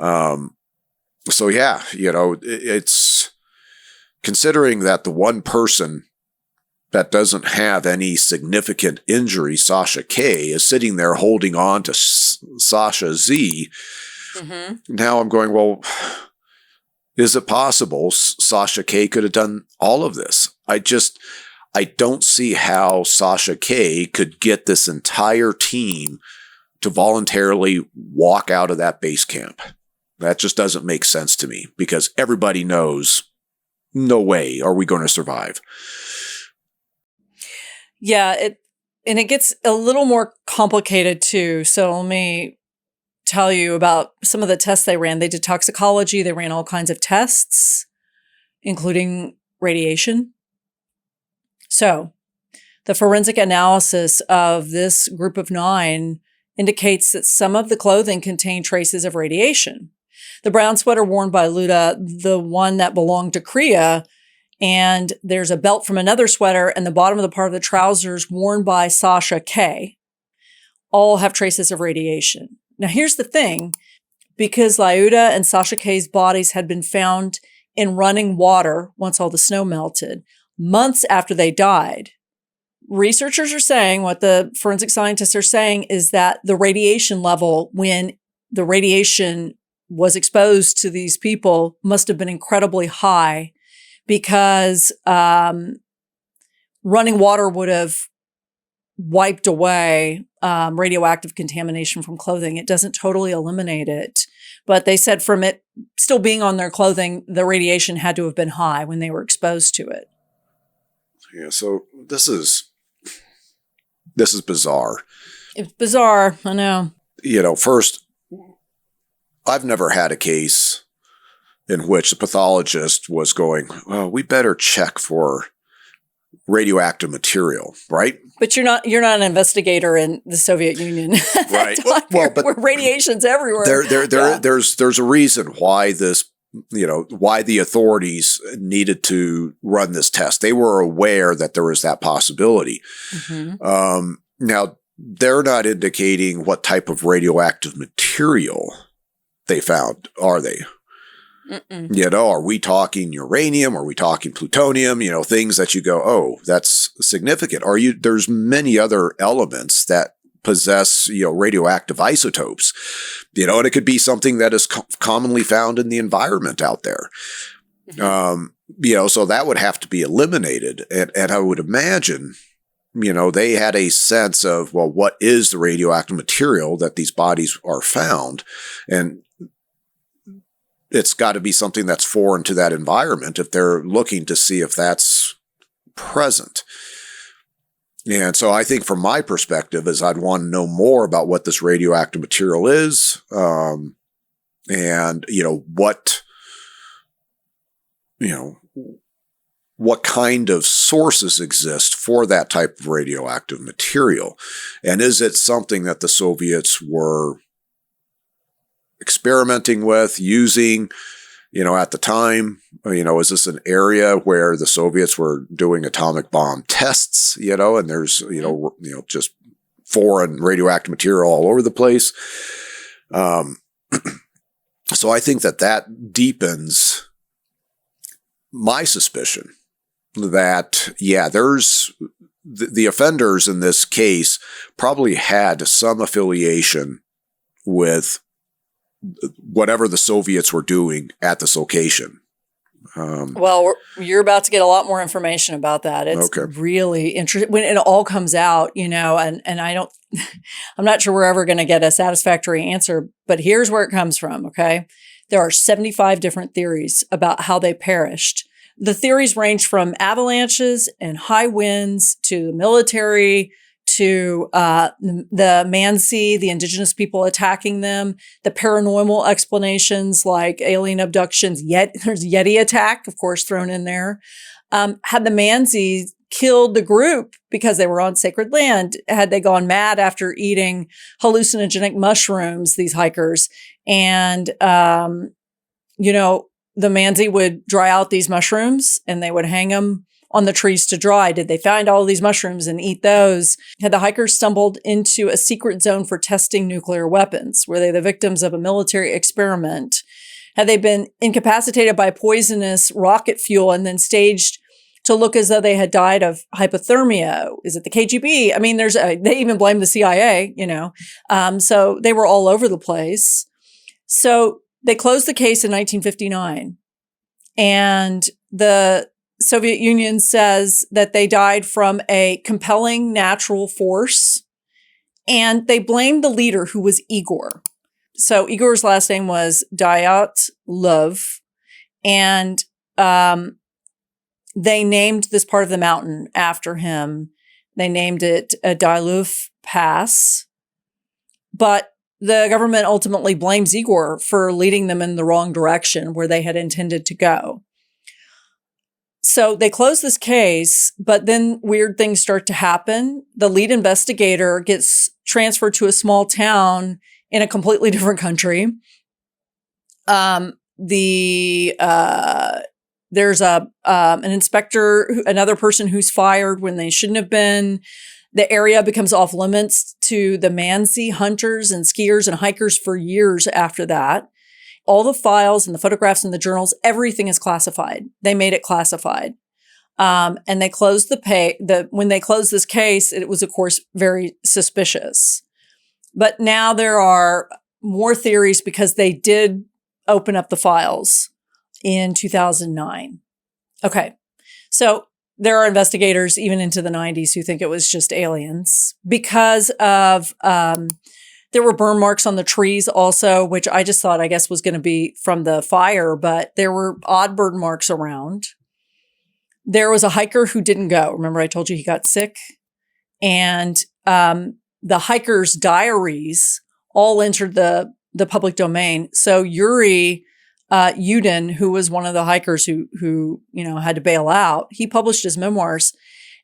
So yeah, it's considering that the one person that doesn't have any significant injury, Sasha K, is sitting there holding on to Sasha Z. Now I'm going, well, is it possible Sasha K could have done all of this? I don't see how Sasha K could get this entire team to voluntarily walk out of that base camp. That just doesn't make sense to me because everybody knows, no way are we going to survive. Yeah, it gets a little more complicated too. So let me tell you about some of the tests they ran. They did toxicology. They ran all kinds of tests, including radiation. So the forensic analysis of this group of 9 indicates that some of the clothing contained traces of radiation. The brown sweater worn by Luda, the one that belonged to Kriya, and there's a belt from another sweater and the bottom of the part of the trousers worn by Sasha K, all have traces of radiation. Now, here's the thing. Because Lyuda and Sasha K's bodies had been found in running water once all the snow melted, months after they died, researchers are saying, what the forensic scientists are saying is that the radiation level when the radiation was exposed to these people must have been incredibly high because running water would have wiped away radioactive contamination from clothing. It doesn't totally eliminate it. But they said from it still being on their clothing, the radiation had to have been high when they were exposed to it. Yeah, so this is bizarre. It's bizarre, I know. First, I've never had a case in which the pathologist was going, well, we better check for radioactive material, right? But you're not an investigator in the Soviet Union. Right. But where radiation's everywhere. There's a reason why this, why the authorities needed to run this test. They were aware that there was that possibility. Mm-hmm. Now, they're not indicating what type of radioactive material they found, are they? Mm-mm. Are we talking uranium? Are we talking plutonium? Things that you go, oh, that's significant. There's many other elements that possess, radioactive isotopes, and it could be something that is commonly found in the environment out there. Mm-hmm. So that would have to be eliminated. And I would imagine they had a sense of, well, what is the radioactive material that these bodies are found? And it's got to be something that's foreign to that environment if they're looking to see if that's present. And so I think from my perspective is I'd want to know more about what this radioactive material is, and, what kind of sources exist for that type of radioactive material. And is it something that the Soviets were experimenting with, using, at the time? Is this an area where the Soviets were doing atomic bomb tests, and there's, just foreign radioactive material all over the place. So I think that deepens my suspicion that, there's the offenders in this case probably had some affiliation with whatever the Soviets were doing at this location. Well, you're about to get a lot more information about that. It's really interesting when it all comes out, and I'm not sure we're ever going to get a satisfactory answer, but here's where it comes from. Okay. There are 75 different theories about how they perished. The theories range from avalanches and high winds to the military, to the Mansi, the indigenous people attacking them, the paranormal explanations like alien abductions, there's Yeti attack, of course, thrown in there. Had the Mansi killed the group because they were on sacred land? Had they gone mad after eating hallucinogenic mushrooms, these hikers? And, the Mansi would dry out these mushrooms and they would hang them on the trees to dry. Did they find all these mushrooms and eat those? Had the hikers stumbled into a secret zone for testing nuclear weapons? Were they the victims of a military experiment? Had they been incapacitated by poisonous rocket fuel and then staged to look as though they had died of hypothermia? Is it the KGB? I mean, they even blame the CIA, so they were all over the place. So they closed the case in 1959, and the Soviet Union says that they died from a compelling natural force, and they blamed the leader, who was Igor. So Igor's last name was Dyatlov, and they named this part of the mountain after him. They named it Dyatlov Pass, but the government ultimately blames Igor for leading them in the wrong direction where they had intended to go. So they close this case, but then weird things start to happen. The lead investigator gets transferred to a small town in a completely different country. There's an inspector, another person who's fired when they shouldn't have been. The area becomes off limits to the Mansi hunters and skiers and hikers for years after that. All the files and the photographs and the journals, everything is classified. They made it classified. And they closed when they closed this case, it was, of course, very suspicious. But now there are more theories because they did open up the files in 2009. Okay. So there are investigators even into the 90s who think it was just aliens because of, there were burn marks on the trees also, which I just thought, I guess, was going to be from the fire, but there were odd burn marks around. There was a hiker who didn't go. Remember, I told you he got sick? And the hiker's diaries all entered the public domain. So Yuri Yudin, who was one of the hikers who had to bail out, he published his memoirs,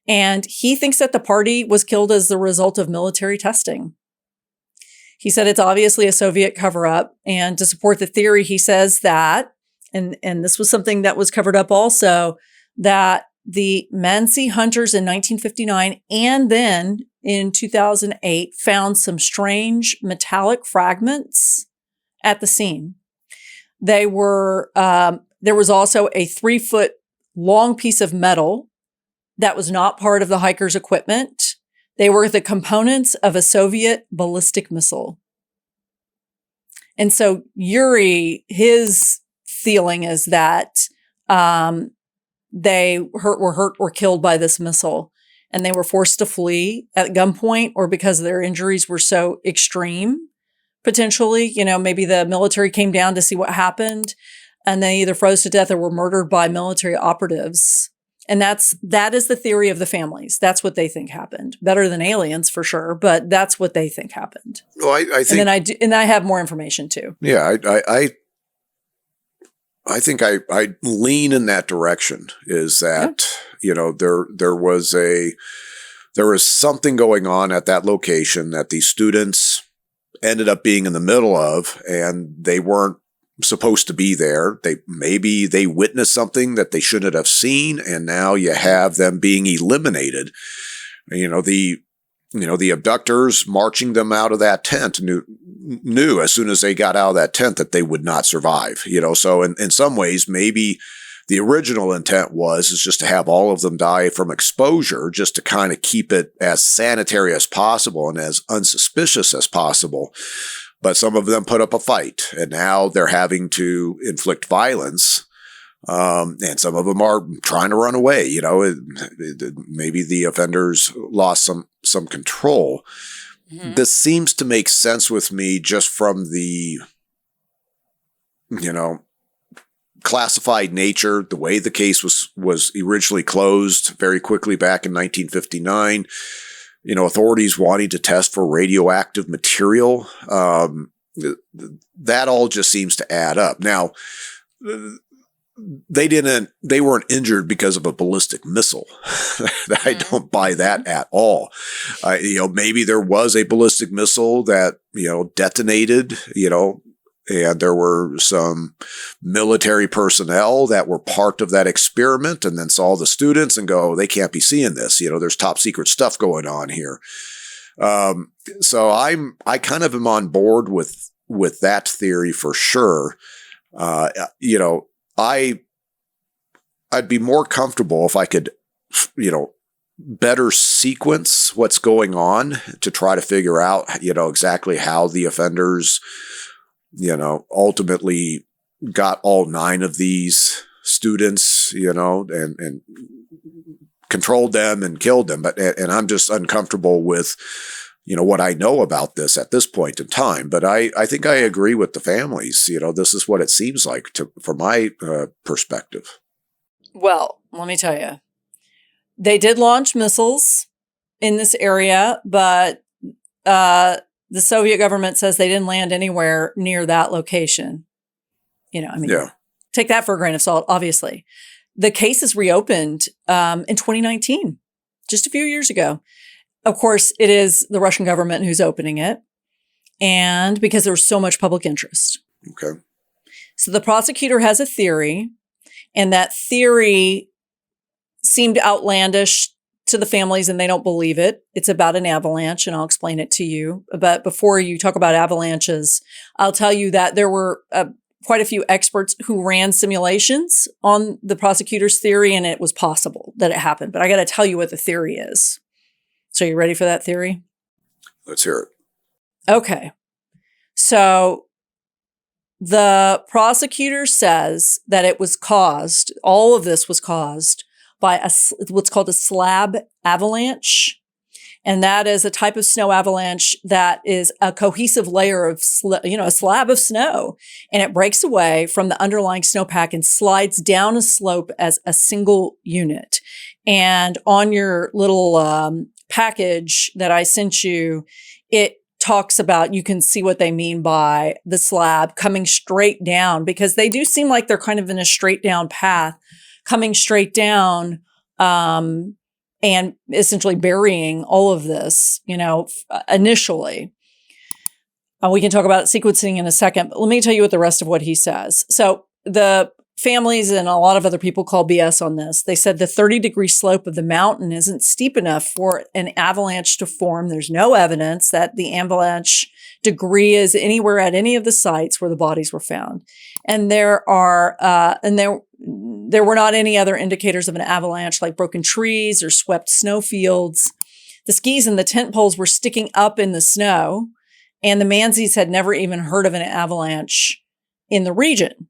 and he thinks that the party was killed as the result of military testing. He said it's obviously a Soviet cover-up, and to support the theory, he says that, and this was something that was covered up also, that the Mansi hunters in 1959 and then in 2008 found some strange metallic fragments at the scene. They were, there was also a 3-foot long piece of metal that was not part of the hiker's equipment. They were the components of a Soviet ballistic missile. And so Yuri, his feeling is that they were hurt or killed by this missile. and they were forced to flee at gunpoint or because their injuries were so extreme, potentially. Maybe the military came down to see what happened and they either froze to death or were murdered by military operatives. And that is the theory of the families. That's what they think happened. Better than aliens for sure, but that's what they think happened. Well, I think, and I have more information too. Yeah, I think I lean in that direction. Is that there was something going on at that location that these students ended up being in the middle of, and they weren't supposed to be there. Maybe they witnessed something that they shouldn't have seen, and now you have them being eliminated. The abductors marching them out of that tent knew as soon as they got out of that tent that they would not survive. So in some ways, maybe the original intent is just to have all of them die from exposure, just to kind of keep it as sanitary as possible and as unsuspicious as possible. But some of them put up a fight, and now they're having to inflict violence. And some of them are trying to run away. Maybe the offenders lost some control. Mm-hmm. This seems to make sense with me just from the, classified nature, the way the case was originally closed very quickly back in 1959. Authorities wanting to test for radioactive material. That all just seems to add up. Now, they weren't injured because of a ballistic missile. I don't buy that at all. Maybe there was a ballistic missile that, detonated, and there were some military personnel that were part of that experiment and then saw the students and go, they can't be seeing this. There's top secret stuff going on here. So I kind of am on board with that theory for sure. I'd be more comfortable if I could, better sequence what's going on to try to figure out, exactly how the offenders, ultimately got all 9 of these students, and controlled them and killed them. And I'm just uncomfortable with, what I know about this at this point in time. But I think I agree with the families. This is what it seems like from my perspective. Well, let me tell you, they did launch missiles in this area, but the Soviet government says they didn't land anywhere near that location. Take that for a grain of salt, obviously. The case is reopened in 2019, just a few years ago. Of course, it is the Russian government who's opening it, and because there's so much public interest. Okay. So the prosecutor has a theory, and that theory seemed outlandish to the families, and they don't believe it. It's about an avalanche, and I'll explain it to you. But before you talk about avalanches, I'll tell you that there were quite a few experts who ran simulations on the prosecutor's theory, and it was possible that it happened. But I got to tell you what the theory is. So you ready for that theory? Let's hear it. Okay. So the prosecutor says that all of this was caused by what's called a slab avalanche. And that is a type of snow avalanche that is a cohesive layer of, a slab of snow. And it breaks away from the underlying snowpack and slides down a slope as a single unit. And on your little package that I sent you, it talks about, you can see what they mean by the slab coming straight down, because they do seem like they're kind of in a straight down path, coming straight down, and essentially burying all of this, initially. We can talk about sequencing in a second, but let me tell you what the rest of what he says. So the families and a lot of other people call BS on this. They said the 30-degree slope of the mountain isn't steep enough for an avalanche to form. There's no evidence that the avalanche degree is anywhere at any of the sites where the bodies were found. And there were not any other indicators of an avalanche, like broken trees or swept snowfields. The skis and the tent poles were sticking up in the snow, and the Mansies had never even heard of an avalanche in the region.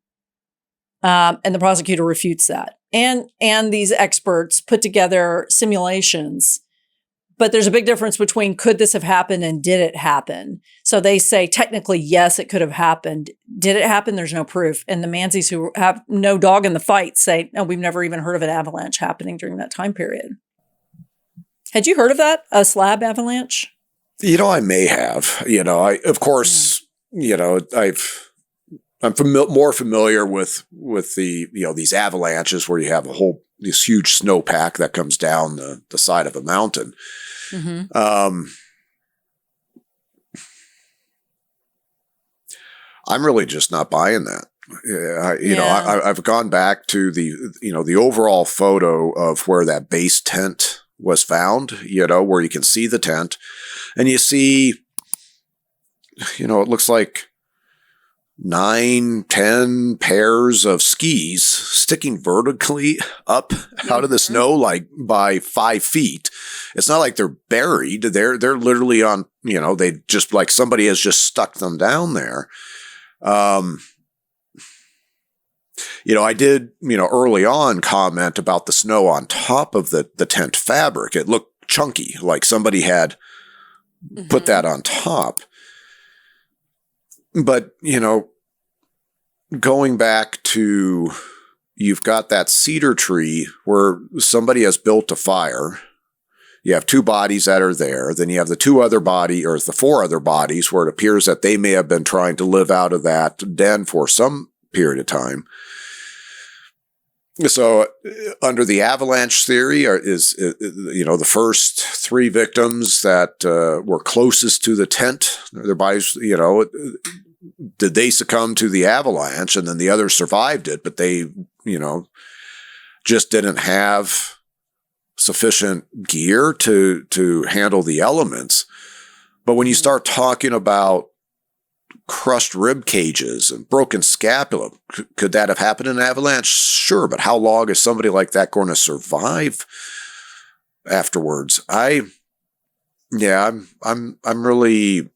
And the prosecutor refutes that. And these experts put together simulations But there's a big difference between could this have happened and did it happen? So they say technically, yes, it could have happened. Did it happen? There's no proof. And the Mansies who have no dog in the fight say, no, we've never even heard of an avalanche happening during that time period. Had you heard of that? A slab avalanche? I may have. Of course, I'm more familiar with the these avalanches where you have this huge snowpack that comes down the side of a mountain. Mm-hmm. I'm really just not buying that. I've gone back to the overall photo of where that base tent was found. Where you can see the tent, and you see, it looks like 9-10 pairs of skis sticking vertically up out of the snow, like by 5 feet. It's not like they're buried. They're literally on, they just like somebody has just stuck them down there. I did, early on comment about the snow on top of the tent fabric. It looked chunky, like somebody had put that on top. But, going back to, you've got that cedar tree where somebody has built a fire. You have 2 bodies that are there. Then you have the 4 other bodies where it appears that they may have been trying to live out of that den for some period of time. So under the avalanche theory is the first 3 victims that were closest to the tent, their bodies, did they succumb to the avalanche, and then the others survived it, but they, just didn't have sufficient gear to handle the elements. But when you start talking about crushed rib cages and broken scapula, could that have happened in an avalanche? Sure, but how long is somebody like that going to survive afterwards? I'm really,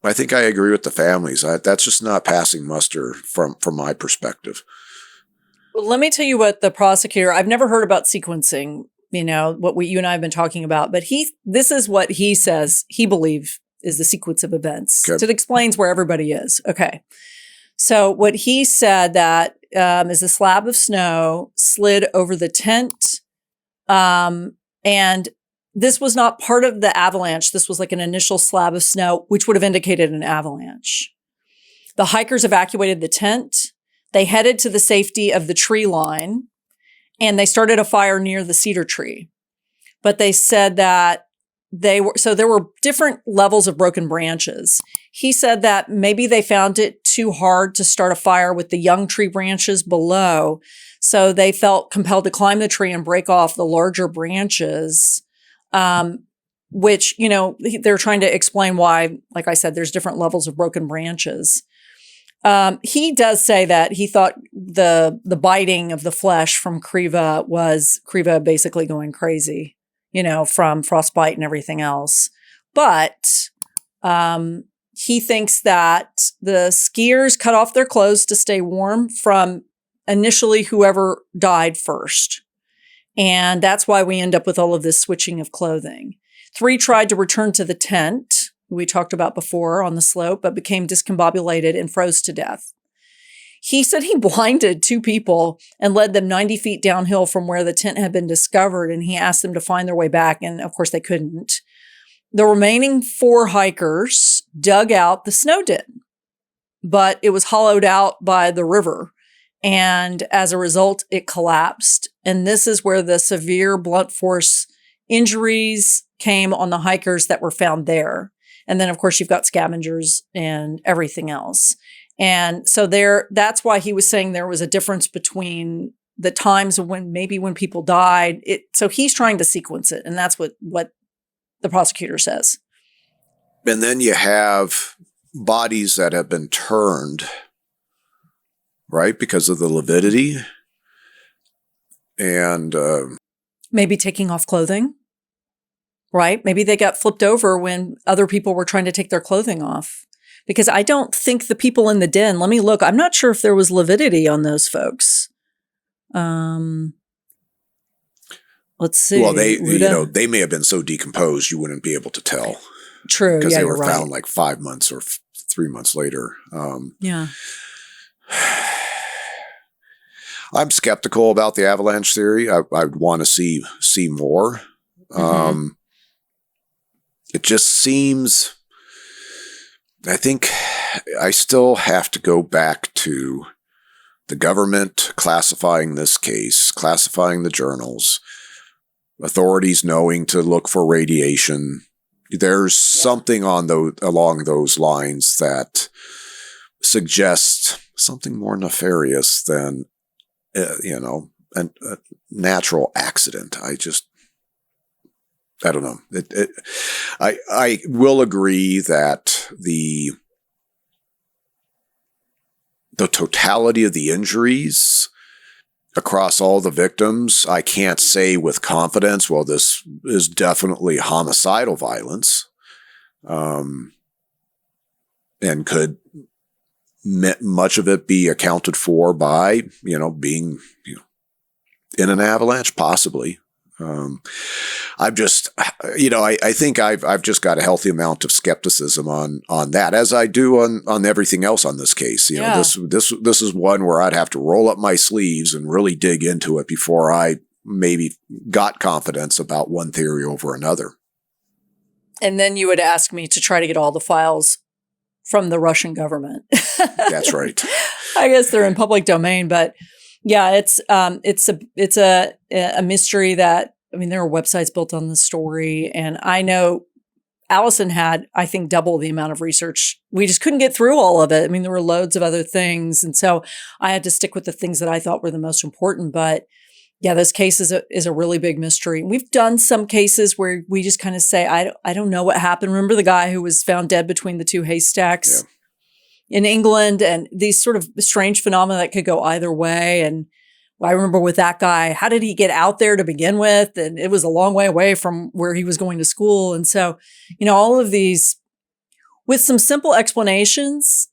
I think I agree with the families. That's just not passing muster from my perspective. Well, let me tell you what the prosecutor, I've never heard about sequencing, what you and I have been talking about, but this is what he says he believes is the sequence of events. Okay. So it explains where everybody is. Okay. So what he said that is a slab of snow slid over the tent. And this was not part of the avalanche. This was like an initial slab of snow, which would have indicated an avalanche. The hikers evacuated the tent. They headed to the safety of the tree line, and they started a fire near the cedar tree. But they said that there were different levels of broken branches. He said that maybe they found it too hard to start a fire with the young tree branches below. So they felt compelled to climb the tree and break off the larger branches, which, they're trying to explain why, like I said, there's different levels of broken branches. He does say that he thought the biting of the flesh from Kriva was Kriva basically going crazy, from frostbite and everything else. But he thinks that the skiers cut off their clothes to stay warm from initially whoever died first. And that's why we end up with all of this switching of clothing. 3 tried to return to the tent, we talked about before on the slope, but became discombobulated and froze to death. He said he blinded 2 people and led them 90 feet downhill from where the tent had been discovered, and he asked them to find their way back, and of course they couldn't. The remaining 4 hikers dug out the snow den, but it was hollowed out by the river, and as a result, it collapsed. And this is where the severe blunt force injuries came on the hikers that were found there. And then, of course, you've got scavengers and everything else. And so that's why he was saying there was a difference between the times when people died. So he's trying to sequence it. And that's what the prosecutor says. And then you have bodies that have been turned, right? Because of the lividity. And maybe taking off clothing, right? Maybe they got flipped over when other people were trying to take their clothing off. Because I don't think the people in the den, let me look, I'm not sure if there was lividity on those folks. Let let's see. Well, Luda? they may have been so decomposed you wouldn't be able to tell. True. Because Yeah, they were you're found right. like 5 months or 3 months later. Yeah. I'm skeptical about the avalanche theory. I'd want to see more. It just seems, I think I still have to go back to the government classifying this case, classifying the journals, authorities knowing to look for radiation. There's something along those lines that suggests something more nefarious than, a natural accident. I don't know. I will agree that the totality of the injuries across all the victims, I can't say with confidence, well, this is definitely homicidal violence, and could much of it be accounted for by, being, in an avalanche, possibly. I've just, I think I've just got a healthy amount of skepticism on that, as I do on everything else on this case. This is one where I'd have to roll up my sleeves and really dig into it before I maybe got confidence about one theory over another. And then you would ask me to try to get all the files from the Russian government. That's right. I guess they're in public domain, but yeah, it's a mystery that, there are websites built on the story, and I know Allison had, I think, double the amount of research. We just couldn't get through all of it. There were loads of other things, and so I had to stick with the things that I thought were the most important. But yeah, this case is a really big mystery. We've done some cases where we just kind of say, I don't know what happened. Remember the guy who was found dead between the two haystacks in England, and these sort of strange phenomena that could go either way. And I remember with that guy, how did he get out there to begin with? And it was a long way away from where he was going to school. And so, all of these, with some simple explanations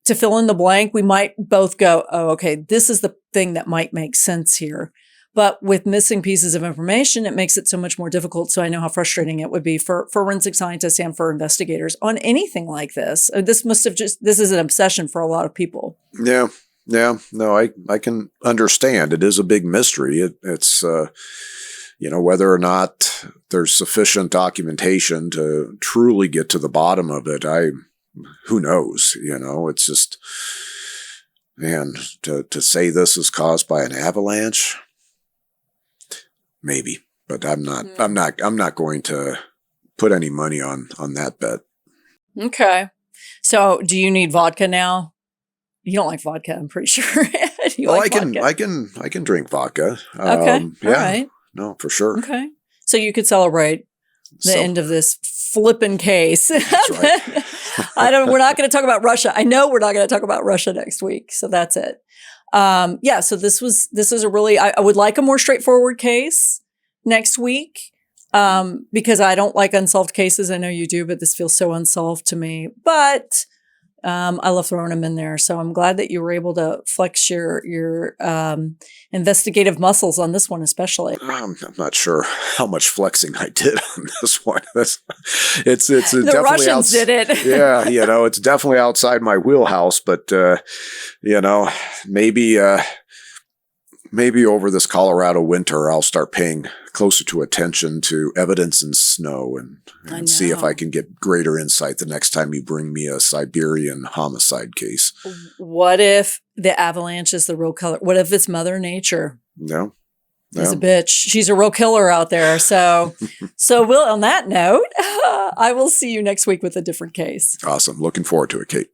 to fill in the blank, we might both go, oh, okay, this is the thing that might make sense here. But with missing pieces of information, it makes it so much more difficult. So I know how frustrating it would be for forensic scientists and for investigators on anything like this. This is an obsession for a lot of people. Yeah. Yeah, no, I can understand. It is a big mystery. It's whether or not there's sufficient documentation to truly get to the bottom of it. Who knows? It's just, man, to say this is caused by an avalanche, maybe, but I'm not going to put any money on that bet. Okay. So, do you need vodka now? You don't like vodka, I'm pretty sure. I can drink vodka. Okay. Yeah. All right. No, for sure. Okay. So you could celebrate the end of this flippin' case. That's right. We're not going to talk about Russia. I know we're not going to talk about Russia next week. So that's it. So this is a really, I would like a more straightforward case next week. Because I don't like unsolved cases. I know you do, but this feels so unsolved to me. But I love throwing them in there. So I'm glad that you were able to flex your investigative muscles on this one, especially. I'm not sure how much flexing I did on this one. It's the definitely Russians did it. Yeah, it's definitely outside my wheelhouse. But maybe over this Colorado winter, I'll start paying closer to attention to evidence in snow and see if I can get greater insight the next time you bring me a Siberian homicide case. What if the avalanche is the real color? What if it's Mother Nature? No. She's a bitch. She's a real killer out there. So on that note, I will see you next week with a different case. Awesome. Looking forward to it, Kate.